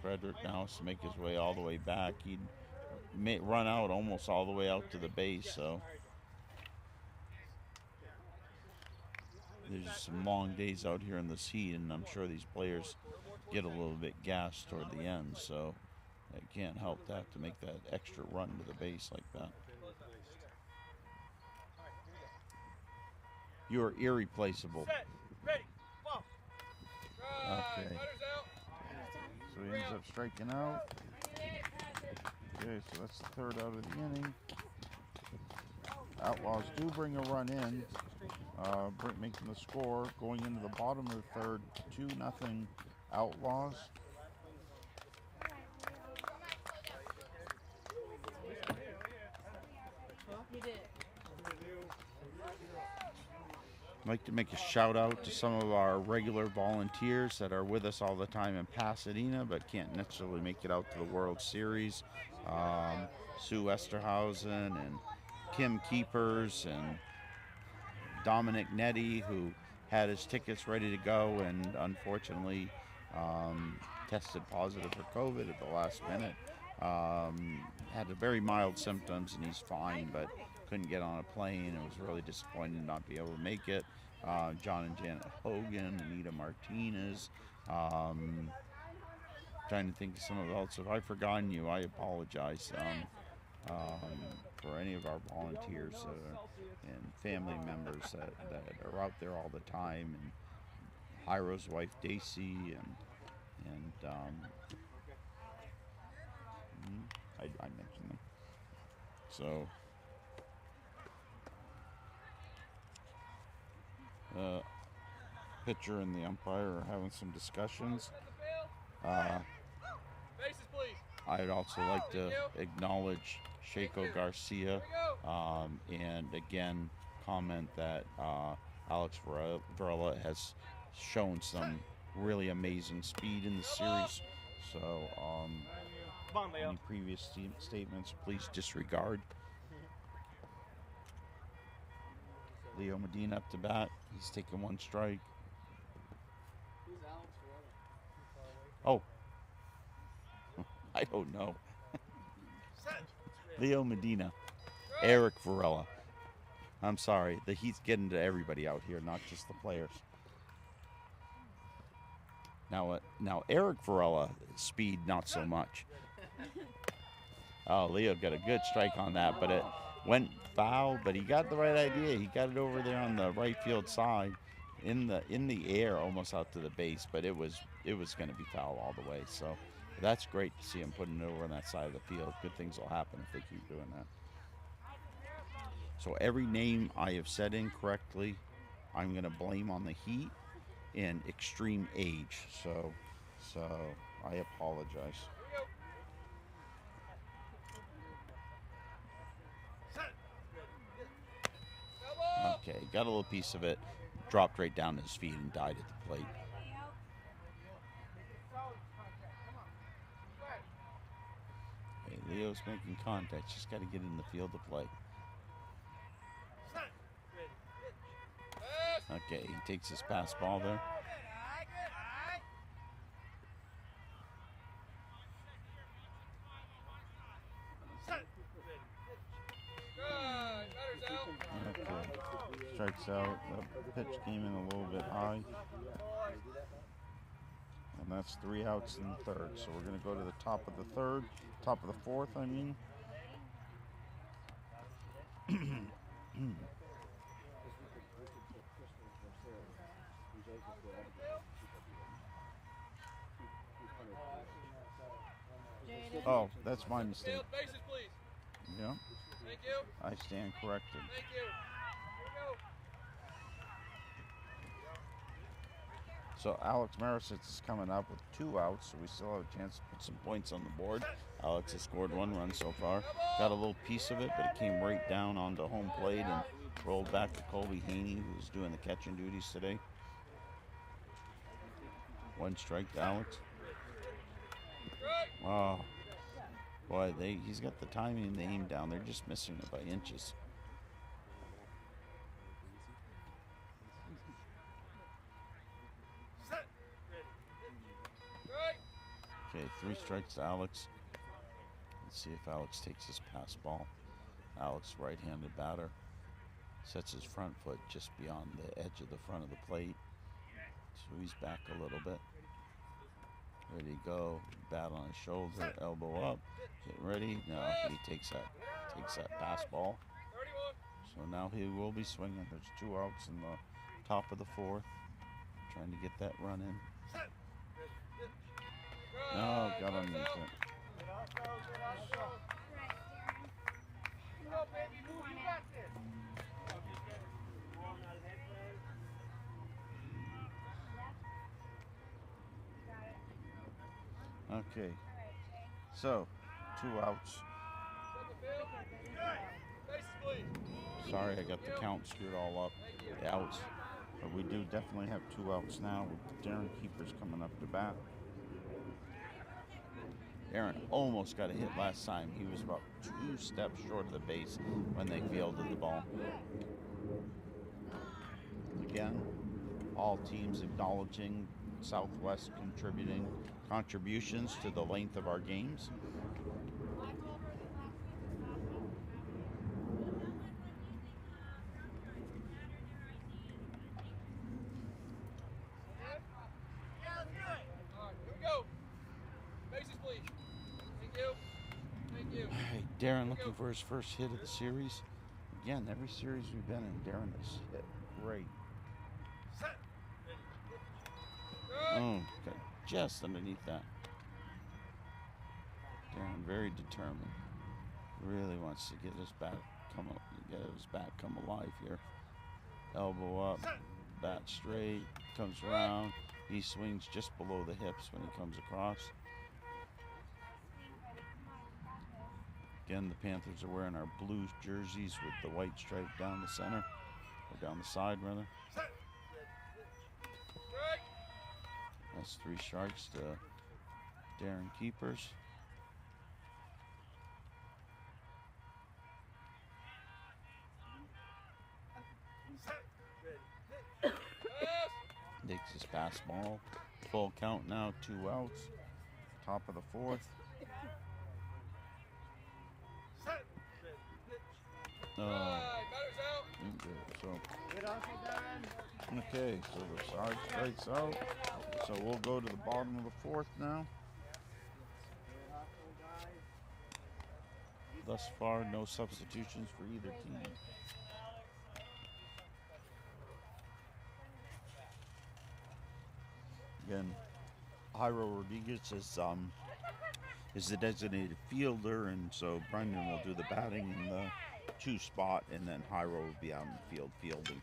Frederick now has to make his way all the way back. He'd run out almost all the way out to the base, so there's some long days out here in this heat, and I'm sure these players get a little bit gassed toward the end, so it can't help to have to make that extra run to the base like that. You're irreplaceable. Set. Ready. Ball. Okay. So he ends up striking out. Okay, so that's the 3rd out of the inning. Outlaws do bring a run in, making the score going into the bottom of the 3rd, 2-0 Outlaws. I'd like to make a shout out to some of our regular volunteers that are with us all the time in Pasadena but can't necessarily make it out to the World Series. Sue Esterhausen and Kim Keepers and Dominic Nettie, who had his tickets ready to go and unfortunately tested positive for COVID at the last minute. Had very mild symptoms and he's fine, but couldn't get on a plane and was really disappointed to not be able to make it. John and Janet Hogan, Anita Martinez. Trying to think of some of else. If I've forgotten you, I apologize. For any of our volunteers and family members that are out there all the time, and Hiro's wife Daisy, and I mentioned them. So pitcher and the umpire are having some discussions. Bases, please. I'd also like to acknowledge Shaco Garcia and again comment that Alex Varela has shown some really amazing speed in the series. So any previous statements, please disregard. Leo Medina up to bat. He's taking one strike. Who's Alex Oh, Varela? I don't know. Leo Medina. Eric Varela. I'm sorry. The heat's getting to everybody out here, not just the players. Now Eric Varela, speed, not so much. Oh, Leo got a good strike on that, but it went foul, but he got the right idea. He got it over there on the right field side in the air almost out to the base, but it was going to be foul all the way. So that's great to see him putting it over on that side of the field. Good things will happen if they keep doing that. So every name I have said incorrectly, I'm going to blame on the heat and extreme age. So I apologize. Okay, got a little piece of it, dropped right down to his feet and died at the plate. Okay, Leo's making contact. Just got to get in the field to play. Okay, he takes his pass ball there. Okay, strikes out. The pitch came in a little bit high. And that's 3 outs in the third. So we're going to go to the top of the fourth, I mean. Oh, that's my mistake. Bases, please. Yeah. Thank you. I stand corrected. Thank you. Here we go. So Alex Marisitz is coming up with 2 outs, so we still have a chance to put some points on the board. Alex has scored 1 run so far. Got a little piece of it, but it came right down onto home plate and rolled back to Colby Haney, who's doing the catching duties today. 1 strike to Alex. Oh, boy, he's got the timing and the aim down. They're just missing it by inches. Okay, 3 strikes to Alex. Let's see if Alex takes his pass ball. Alex, right-handed batter, sets his front foot just beyond the edge of the front of the plate. So he's back a little bit. Ready to go. Bat on his shoulder, elbow up. Get ready. No, he takes that pass ball. So now he will be swinging. There's 2 outs in the top of the 4th. Trying to get that run in. No, got underneath it. Okay, so 2 outs. Sorry, I got the count screwed all up, the outs. But we do definitely have 2 outs now with Darren Keepers coming up to bat. Aaron almost got a hit last time. He was about 2 steps short of the base when they fielded the ball. again. All teams acknowledging Southwest contributions to the length of our games. Darren looking for his first hit of the series. Again, every series we've been in, Darren has hit great. Oh, got just underneath that. Darren very determined. Really wants to get his back come alive here. Elbow up, bat straight, comes around. He swings just below the hips when he comes across. Again, the Panthers are wearing our blue jerseys with the white stripe down the center, or down the side rather. That's 3 strikes to Darren Keepers. Takes his fastball. Full count now, 2 outs. Top of the 4th. Okay, so the side strikes out. So we'll go to the bottom of the 4th now. Thus far, no substitutions for either team. Again, Jairo Rodriguez is the designated fielder, and so Brendan will do the batting in the 2 spot, and then Jairo will be out in the field fielding.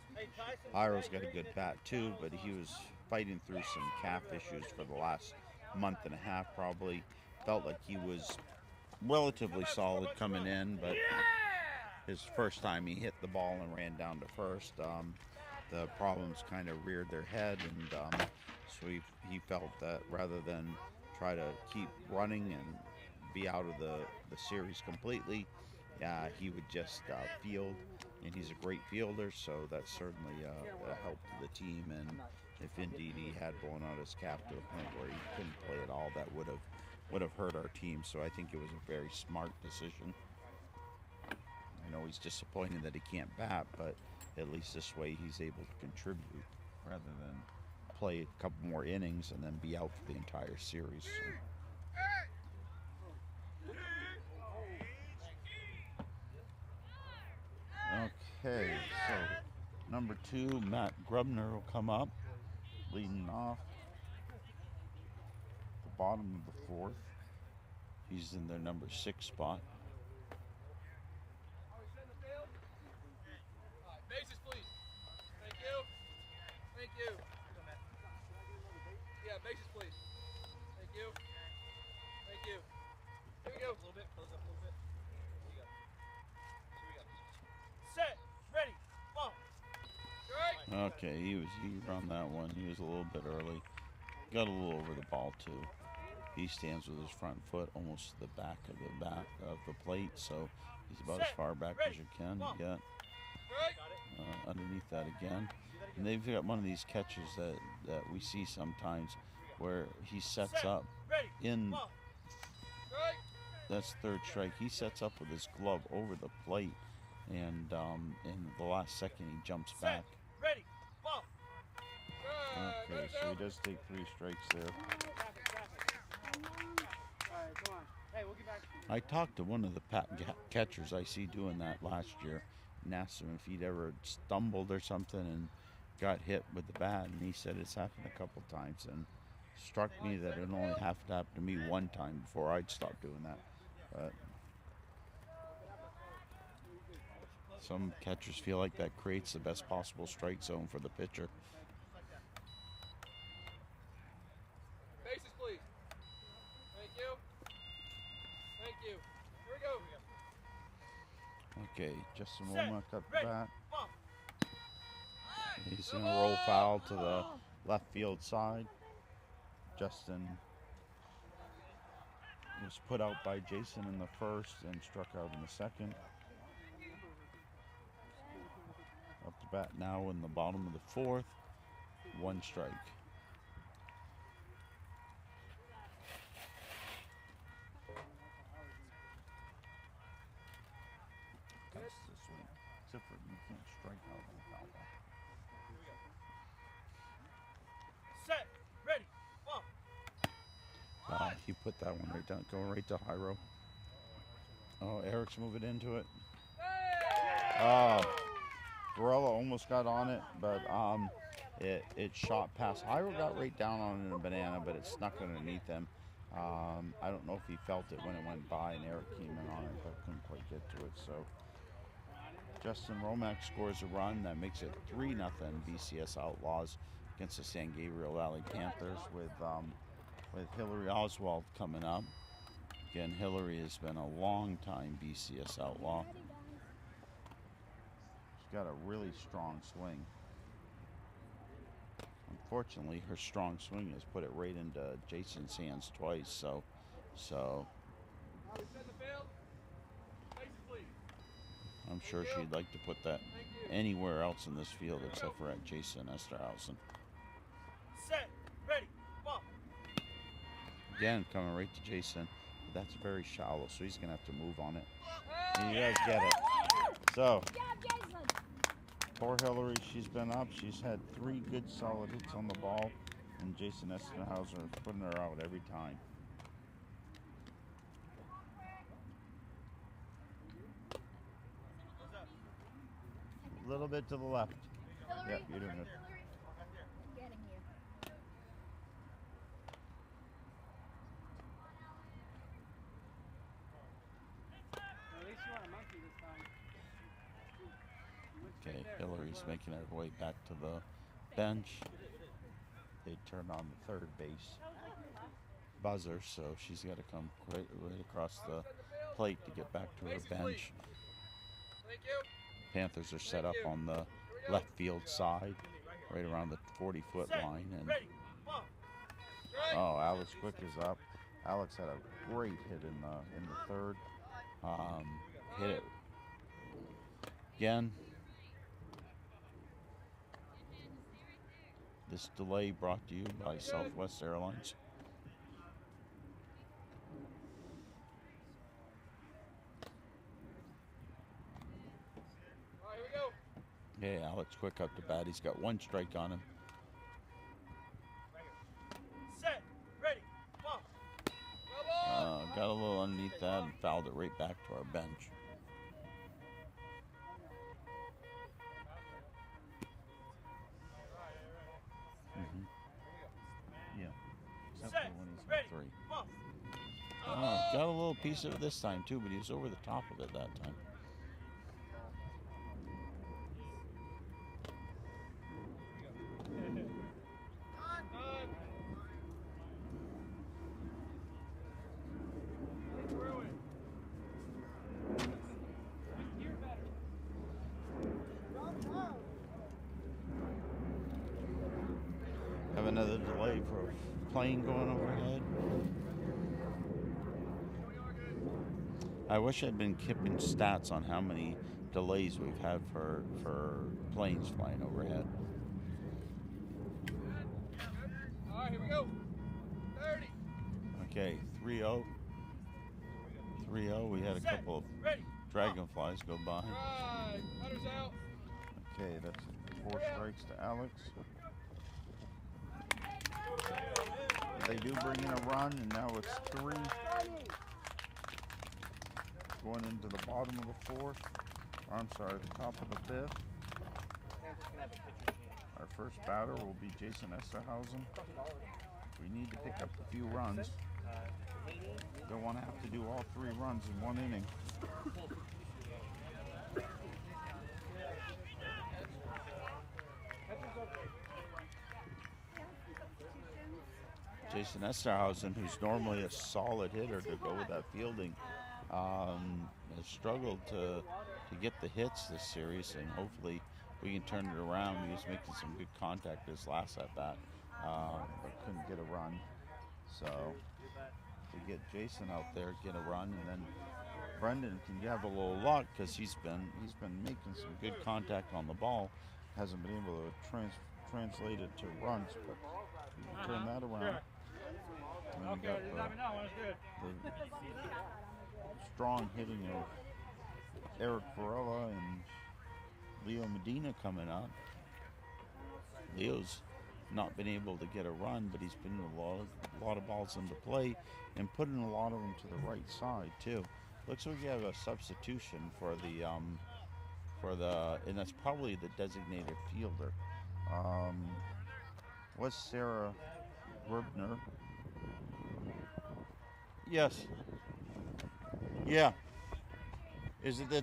Jairo's got a good bat too, but he was fighting through some calf issues for the last month and a half probably. Felt like he was relatively solid coming in, but his first time he hit the ball and ran down to first. The problems kind of reared their head, and so he felt that rather than try to keep running and be out of the series completely, he would just field, and he's a great fielder, so that's certainly a help to the team. And if indeed he had blown out his cap to the point where he couldn't play at all, that would have hurt our team. So I think it was a very smart decision. I know he's disappointed that he can't bat, but at least this way he's able to contribute rather than play a couple more innings and then be out for the entire series. So. Okay, so number 2, Matt Grubner will come up, leading off the bottom of the 4th. He's in their number 6 spot. Bases, please. Thank you. Thank you. Yeah, bases, please. Thank you. Thank you. Here we go. A little bit. Close up a little bit. Here we go. Here we go. Set. Ready. Ball. Strike. Okay, he was eager on that one. He was a little bit early. Got a little over the ball too. He stands with his front foot almost to the back of the plate, so he's about as far back as you can get. Underneath that again. And they've got one of these catches that we see sometimes where he sets up in, that's 3rd strike. He sets up with his glove over the plate, and in the last second he jumps back. Okay, so he does take 3 strikes there. I talked to one of the catchers I see doing that last year and asked him if he'd ever stumbled or something and got hit with the bat, and he said it's happened a couple times, and struck me that it only happened to me one time before I'd stop doing that. But some catchers feel like that creates the best possible strike zone for the pitcher. Bases, please. Thank you. Thank you. Here we go. Okay, Justin Wilma cut the bat. He's going to roll foul to the left field side. Justin was put out by Jason in the 1st and struck out in the 2nd. Up to bat now in the bottom of the fourth. 1 strike. That's the swing. Except for you can't strike out on foul ball. Set. Ready. He put that one right down, going right to Hyro. Oh, Eric's moving into it. Varela almost got on it, but it shot past. Hyro got right down on it in a banana, but it snuck underneath him. I don't know if he felt it when it went by, and Eric came in on it, but couldn't quite get to it. So Justin Romack scores a run that makes it 3-0 BCS Outlaws against the San Gabriel Valley Panthers with Hillary Oswald coming up. Again, Hillary has been a long time BCS Outlaw. She's got a really strong swing. Unfortunately, her strong swing has put it right into Jason's hands twice. So I'm sure she'd like to put that anywhere else in this field except for at Jason Esterhausen. Set. Ready. Ball. Again, coming right to Jason. But that's very shallow, so he's going to have to move on it. And he does get it. So, poor Hillary, she's been up. She's had 3 good solid hits on the ball. And Jason Estenhauser is putting her out every time. A little bit to the left. Yeah, you're doing it. Okay, Hillary's making her way back to the bench. They turn on the third base buzzer, so she's got to come right across the plate to get back to her bench. Panthers are set up on the left field side, right around the 40-foot line. And oh, Alex Quick is up. Alex had a great hit in the third. Hit it again. This delay brought to you by Southwest Airlines. All right, here we go. Okay, Alex Quick up to bat. He's got 1 strike on him. Set. Ready. Ball. Got a little underneath that and fouled it right back to our bench. Yeah. Except for when he's at 3. Got a little piece of it this time too, but he was over the top of it that time. Have another delay for a plane going overhead. I wish I'd been keeping stats on how many delays we've had for planes flying overhead. All right, here we go. 30. Okay, 3-0. 3-0. We had a couple of dragonflies go by. Right. Runners out. Okay, that's 4 strikes to Alex. They do bring in a run, and now it's 3. Going into the bottom of the 4th. I'm sorry, the top of the 5th. Our first batter will be Jason Esterhausen. We need to pick up a few runs. Don't want to have to do all 3 runs in 1 inning. Jason Esterhausen, who's normally a solid hitter to go with that fielding, has struggled to get the hits this series, and hopefully we can turn it around. He was making some good contact this last at bat, but couldn't get a run. So to get Jason out there, get a run, and then Brendan can have a little luck because he's been making some good contact on the ball. hasn't been able to translate it to runs, but you turn that around. And you Okay, got let me know when it's good. the strong hitting of Eric Varela and Leo Medina coming up. Leo's not been able to get a run, but he's been a lot of balls into play and putting a lot of them to the right side too. Looks like we have a substitution for the and that's probably the designated fielder. Was Sarah Rubner? Yes. Yeah. Is it the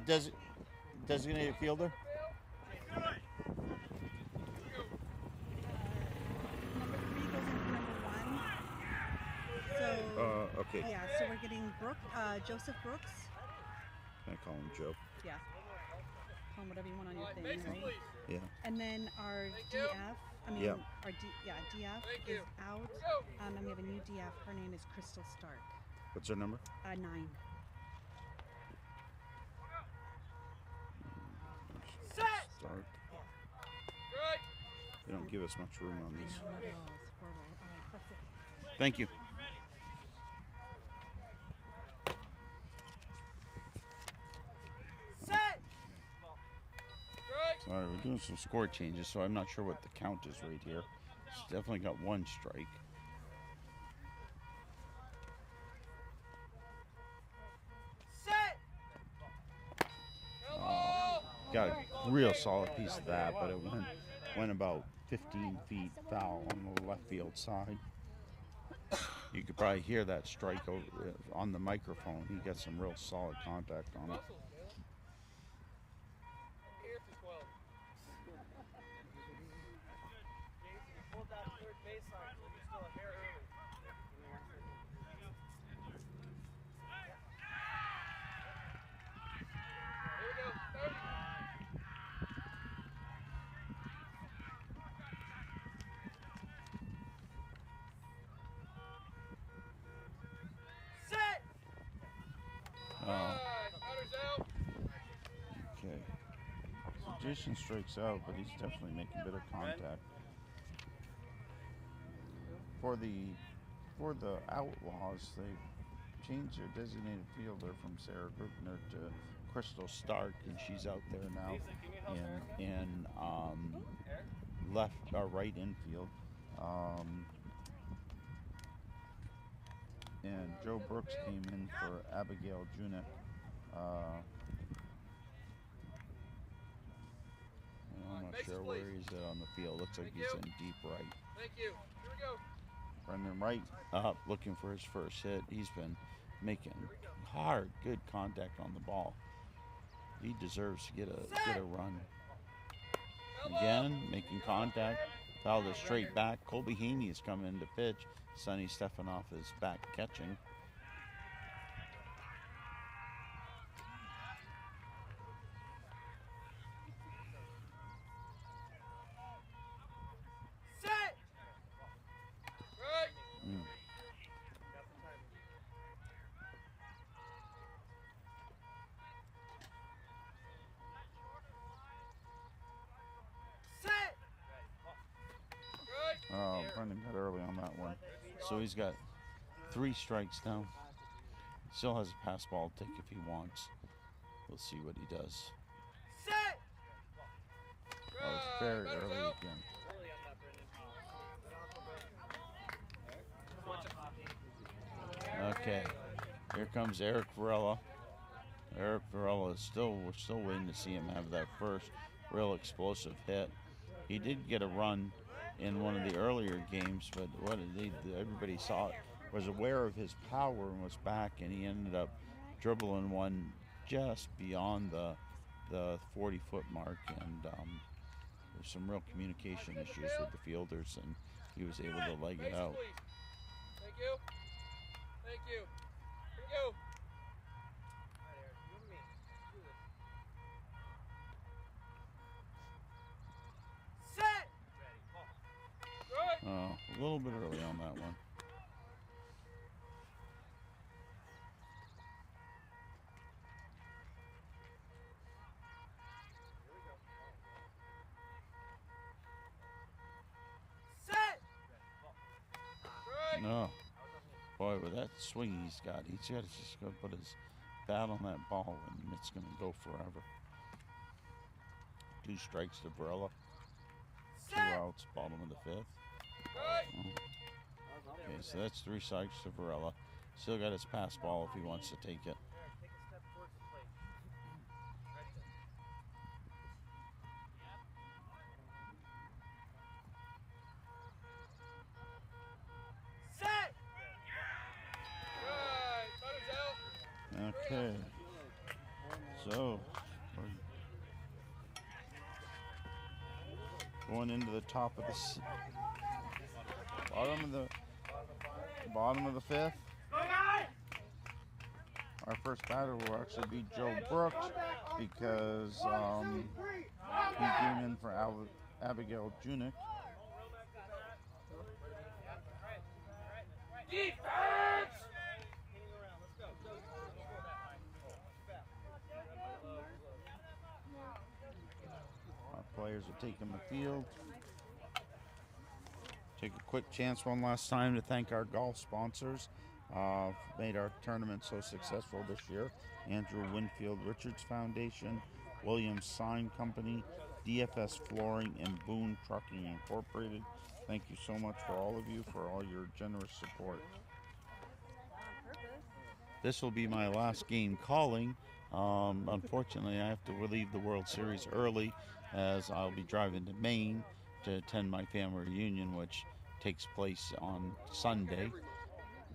designated fielder? Number 3 goes into number 1. So Okay. yeah, so we're getting Joseph Brooks. Can I call him Joe? Yeah. Call him whatever you want on your thing, Bases, right? please. Yeah. And then our Thank you. DF, I mean, Yeah. our DF Thank is you. out. Here we go. And we have a new DF. Her name is Crystal Stark. What's her number? 9. Set. Start. Good. They don't give us much room on I these. know, it's horrible. All right, that's it. Thank you. Set. Good. Sorry, we're doing some score changes, so I'm not sure what the count is right here. It's definitely got 1 strike. Set. Hello. Got a real solid piece of that, but it went about 15 feet foul on the left field side. You could probably hear that strike on the microphone. He got some real solid contact on it. Here for 12. Jason, you pulled that third baseline, so you're still a hair early. Here we go. 30. Set. Batter's out. Okay. So Jason strikes out, but he's definitely making a bit of contact. For the Outlaws, they changed their designated fielder from Sarah Grubner to Crystal Stark, and she's out there now in left or right infield. And Joe Brooks came in for Abigail Junick. I'm not sure where he's at on the field. Looks like he's in deep right. Thank you. Here we go. Brendan Wright up looking for his first hit. He's been making hard, good contact on the ball. He deserves to get a run. Again, making contact. Fouled it straight back. Colby Haney is coming in to pitch. Sonny Stefanoff is back catching. Set. Right. Set. Good. Oh, Brendan got early on that one. So he's got 3 strikes now. Still has a pass ball to take if he wants. We'll see what he does. Set. Oh, it's very early again. Okay, here comes Eric Varela. Eric Varela is we're still waiting to see him have that first real explosive hit. He did get a run in one of the earlier games, but everybody saw it, was aware of his power and was back, and he ended up dribbling one just beyond the 40-foot mark, and there's some real communication issues with the fielders, and he was able to leg it out. Thank you. Thank you. Here we go. All right, Eric. You and me. Do this. Set. Ready. Good. A little bit early on that one. No. Boy, with that swing he's got to just go put his bat on that ball and it's going to go forever. 2 strikes to Varela. 2 outs, bottom of the 5th. Oh. Okay, so that's 3 strikes to Varela. Still got his pass ball if he wants to take it. Take a step towards the plate. Set! Right, runners out. Okay. So, we're going into the top of the bottom of the 5th. Our first batter will actually be Joe Brooks because he came in for Abigail Junick. Defense! Our players are taking the field. Take a quick chance one last time to thank our golf sponsors. Made our tournament so successful this year. Andrew Winfield Richards Foundation, Williams Sign Company, DFS Flooring, and Boone Trucking Incorporated. Thank you so much for all of you for all your generous support. This will be my last game calling. Unfortunately, I have to leave the World Series early as I'll be driving to Maine to attend my family reunion, which takes place on Sunday.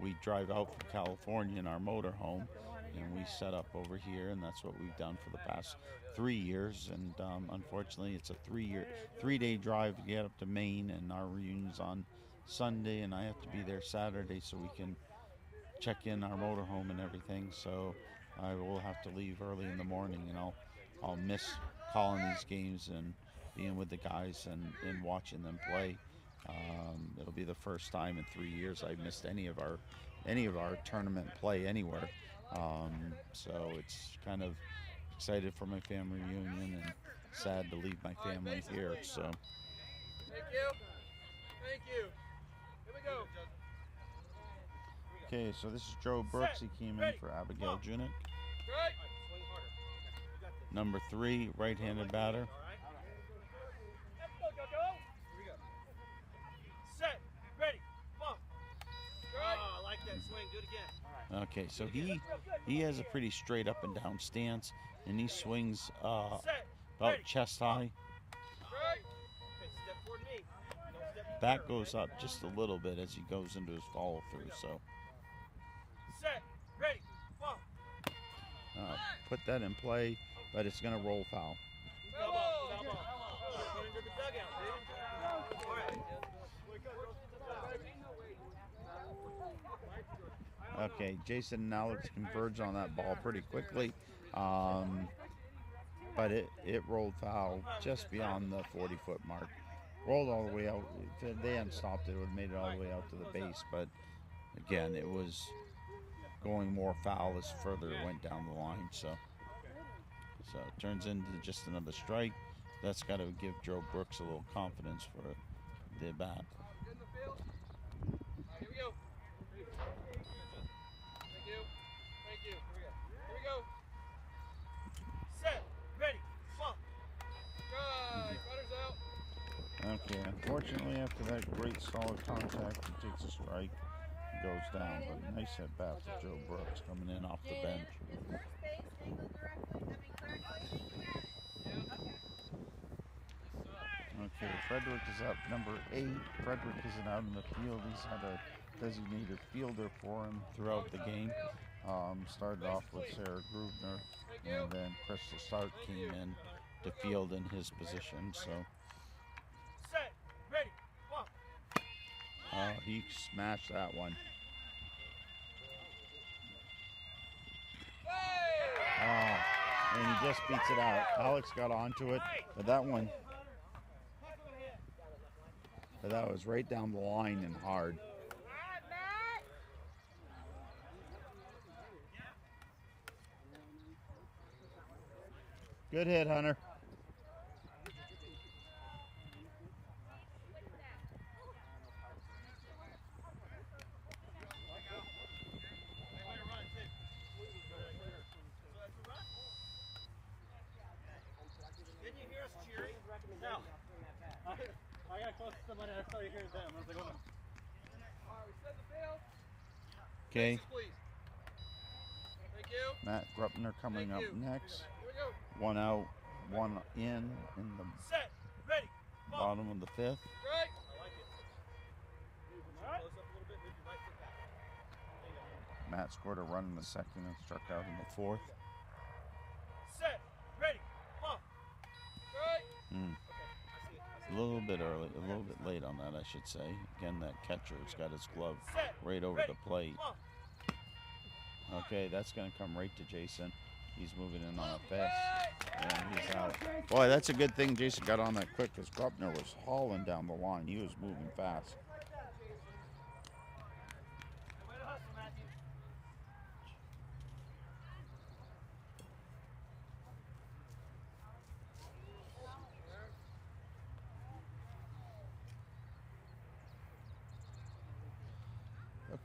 We drive out from California in our motorhome, and we set up over here, and that's what we've done for the past 3 years. And unfortunately, it's a 3-day drive to get up to Maine, and our reunion's on Sunday, and I have to be there Saturday so we can check in our motorhome and everything. So I will have to leave early in the morning, and I'll miss calling these games and being with the guys and watching them play. It'll be the first time in 3 years I missed any of our tournament play anywhere. So it's kind of excited for my family reunion and sad to leave my family here. So. Thank you. Thank you. Here we go. Okay, so this is Joe Brooks. He came in for Abigail Junick. Number 3, right-handed batter. Set, ready, bump. Oh, I like that swing. Do it again. Okay, so he has a pretty straight up and down stance, and he swings about chest high. Back goes up just a little bit as he goes into his follow through. So set, ready, bump. Put that in play, but it's going to roll foul. Put into the dugout. All right. Okay, Jason and Alex converged on that ball pretty quickly, but it rolled foul just beyond the 40-foot mark. Rolled all the way out. If they hadn't stopped it, it would have made it all the way out to the base, but again, it was going more foul as further it went down the line. So it turns into just another strike. That's got to give Joe Brooks a little confidence for the bat. Here we go. Thank you. Thank you. Here we go. Set. Ready. Bump. Right. Runners out. Okay, unfortunately, after that great solid contact, he takes a strike. He goes down, but nice at bat for Joe Brooks coming in off the bench. Okay, Frederick is up, number 8. Frederick isn't out in the field. He's had a designated fielder for him throughout the game. Started off with Sarah Grubner, and then Crystal Stark came in to field in his position. So set, ready, bump. he smashed that one. And he just beats it out. Alex got onto it, but that was right down the line and hard. Good hit, Hunter. Now, I got close to somebody. I saw you hear them. I was like, oh. All right, we set the field. Okay. Please. Thank you. Matt Grupner coming Thank up you. next. Here we go. One out, one in the Set. Ready. bottom of the fifth. Right. I like it. All right. Close up a little bit. Move your right foot back. There you go. Matt scored a run in the second and struck out in the fourth. Set. Ready. Come on. Right. Mm. Okay. I see it. A little bit early, a little bit late on that, I should say. Again, that catcher's got his glove right over the plate. Okay, that's going to come right to Jason. He's moving in on a fast, and he's out. Boy, that's a good thing Jason got on that quick, because Grupner was hauling down the line. He was moving fast.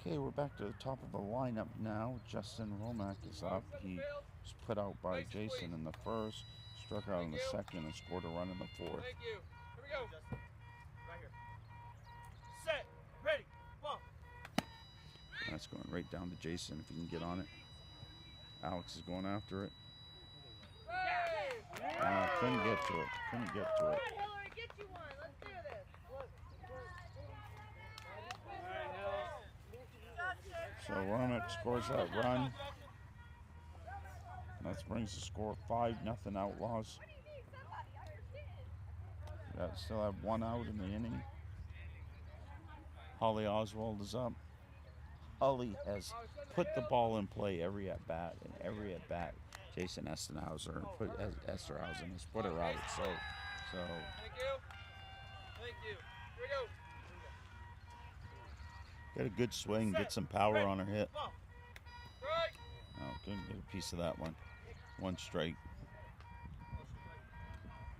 Okay, we're back to the top of the lineup now. Justin Romack is up. He was put out by Jason in the first, struck out in the second, and scored a run in the fourth. Thank you. Here we go. Justin. Right here. Set. Ready. Come on. That's going right down to Jason if he can get on it. Alex is going after it. Couldn't get to it. Couldn't get to it. Hillary, get you one. Let's do this. So Romack scores that run. That brings the score 5-0 Outlaws. Still have one out in the inning. Holly Oswald is up. Holly has put the ball in play every at bat, and every at bat, Jason Esterhausen has put her out. So. Thank you. Thank you. Here we go. Get a good swing, get some power on her hit. Right. Oh, couldn't get a piece of that one. One strike.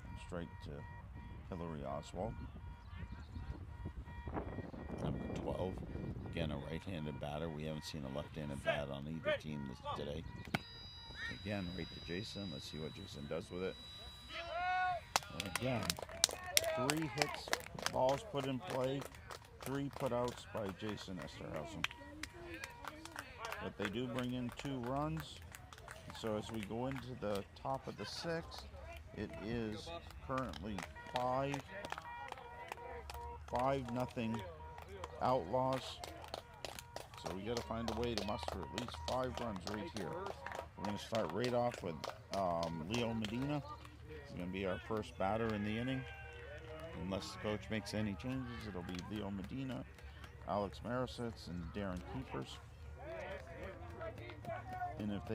One strike to Hillary Oswald. Number 12. Again, a right-handed batter. We haven't seen a left-handed bat on either team today. Again, right to Jason. Let's see what Jason does with it. And again, 3 hits, balls put in play, 3 putouts by Jason Esterhausen. But they do bring in 2 runs. So as we go into the top of the 6th, it is currently 5-0 Outlaws. So we got to find a way to muster at least 5 runs right here. We're going to start right off with Leo Medina. He's going to be our first batter in the inning. Unless the coach makes any changes, it'll be Leo Medina, Alex Marisitz, and Darren Keepers. And if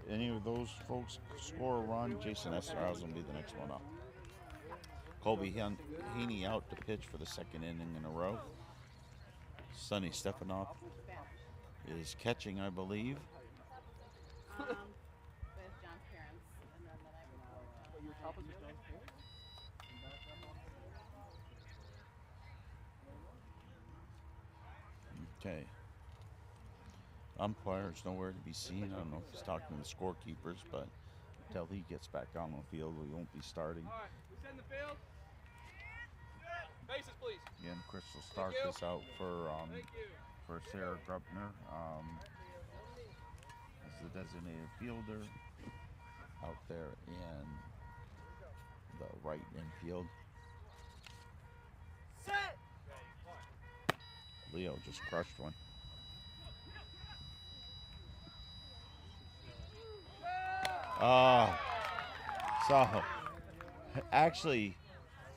any of those folks score a run, Jason Esterhausen will be the next one up. Colby Haney out to pitch for the 2nd inning in a row. Sonny Stefanoff is catching, I believe. With John's parents, and then the night before. Your top is John's parents? Okay. Umpire's nowhere to be seen. I don't know if he's talking to the scorekeepers, but until he gets back on the field, we won't be starting. All right. We set in the field. Bases, please. Again, Crystal Stark is out for Thank you. Sarah Grupner as the designated fielder out there in the right infield. Set. Leo just crushed one. So actually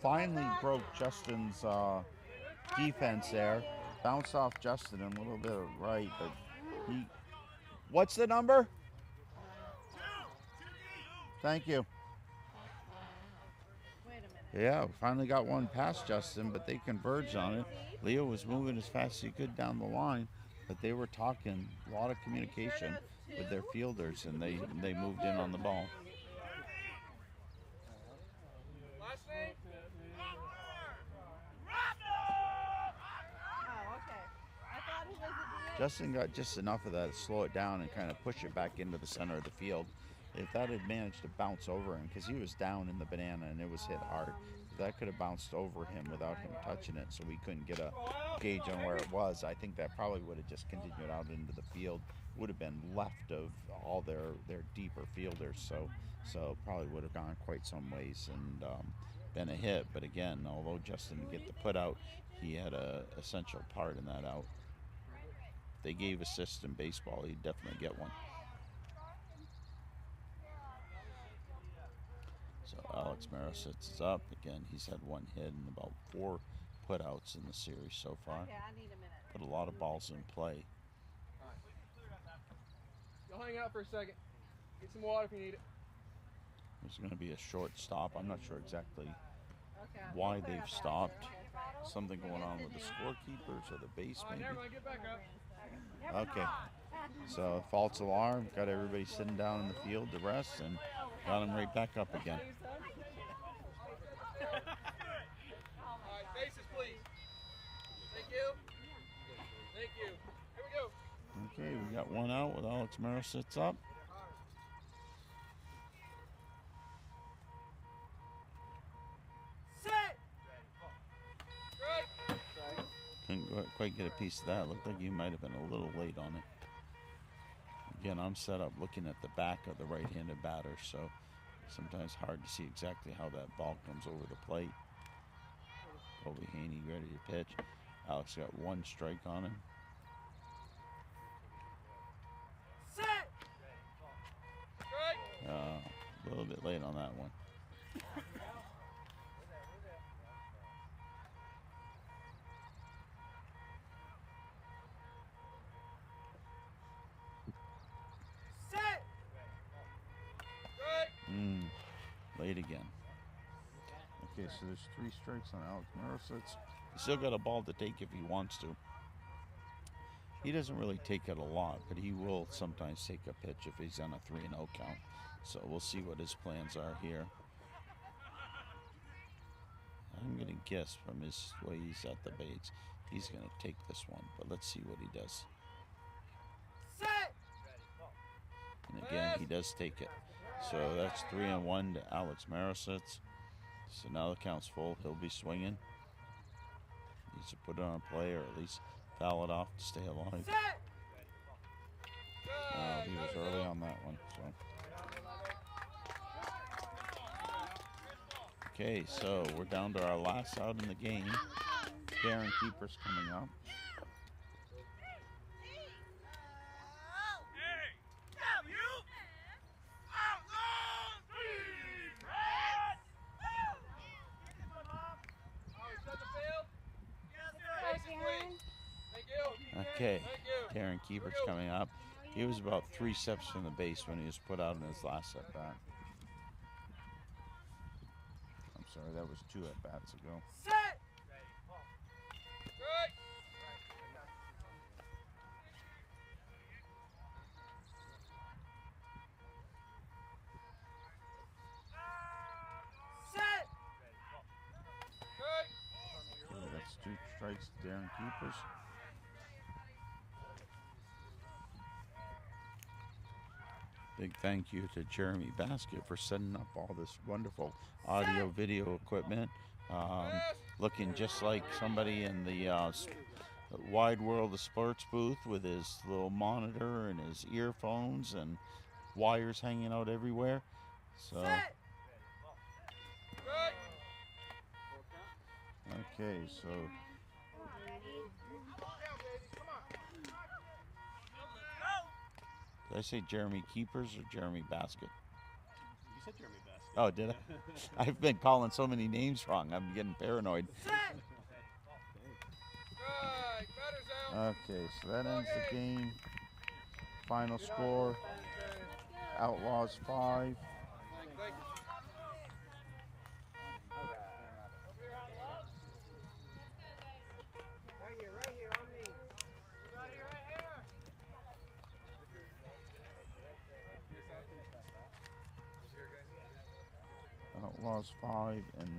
finally broke Justin's defense there. Bounced off Justin a little bit right, but he. What's the number? Thank you. Wait a minute. Yeah, we finally got one past Justin, but they converged on it. Leo was moving as fast as he could down the line, but they were talking, a lot of communication with their fielders, and they moved in on the ball. Last name? Oh, okay. I thought he was at the end. Justin got just enough of that to slow it down and kind of push it back into the center of the field. If that had managed to bounce over him, because he was down in the banana and it was hit hard, if that could have bounced over him without him touching it, so we couldn't get a gauge on where it was, I think that probably would have just continued out into the field. Would have been left of all their deeper fielders, so probably would have gone quite some ways and been a hit. But again, although Justin didn't get the put out, he had a essential part in that out. If they gave assists in baseball, he'd definitely get one. So Alex Marositz is up. Again, he's had one hit and about 4 putouts in the series so far. Okay, I need a minute. Put a lot of balls in play. Go hang out for a second. Get some water if you need it. There's going to be a short stop. I'm not sure exactly Okay. why We'll clear they've up after. stopped. Okay, fine. Something going on with the scorekeepers or the base, All right, maybe. never mind. Get back up. Okay. So false alarm. Got everybody sitting down in the field to rest and got them right back up again. All right, faces, please. Thank you. Thank you. Here we go. Okay, we got one out with Alex Marositz up. Set. Strike. Couldn't quite get a piece of that. Looked like you might have been a little late on it. Again, I'm set up looking at the back of the right-handed batter, so sometimes hard to see exactly how that ball comes over the plate. Kobe Haney ready to pitch. Alex got 1 strike on him. Set. Strike. A little bit late on that one. Set. Strike. Late again. Okay, so there's 3 strikes on Alex Marositz. He's still got a ball to take if he wants to. He doesn't really take it a lot, but he will sometimes take a pitch if he's on a 3-0 count. So we'll see what his plans are here. I'm going to guess from his way he's at the baits, he's going to take this one, but let's see what he does. Set. And again, he does take it. So that's 3-1 to Alex Marositz. So now the count's full. He'll be swinging. Needs to put it on a play or at least foul it off to stay alive. Set. He was early on that one. So. Okay, so we're down to our last out in the game. Darren Keeper's coming up. Okay, Darren Keeper's coming up. He was about 3 steps from the base when he was put out in his last at bat. I'm sorry, that was 2 at bats ago. Set. Strike. Set. Strike. Okay, that's 2 strikes to Darren Keepers. Big thank you to Jeremy Basket for setting up all this wonderful audio video equipment. Looking just like somebody in the wide world of sports booth with his little monitor and his earphones and wires hanging out everywhere. So, Set. okay, so did I say Jeremy Keepers or Jeremy Basket? You said Jeremy Basket. Oh, did I? I've been calling so many names wrong. I'm getting paranoid. Set. Strike. Batter's out. Okay, so that ends the game. Final score, Outlaws 5. Thank you. Right here on me. Right here. Outlaws 5 and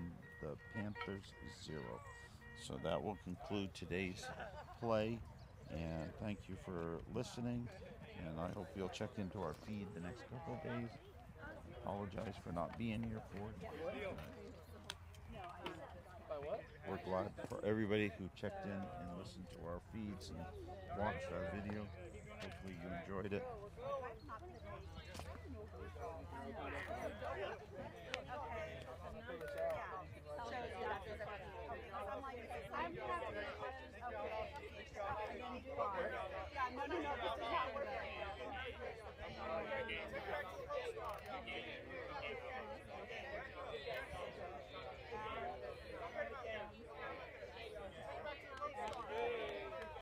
the Panthers 0. So that will conclude today's play. And thank you for listening. And I hope you'll check into our feed the next couple of days apologize for not being here for it. By what? We're glad for everybody who checked in and listened to our feeds and watched our video. Hopefully you enjoyed it.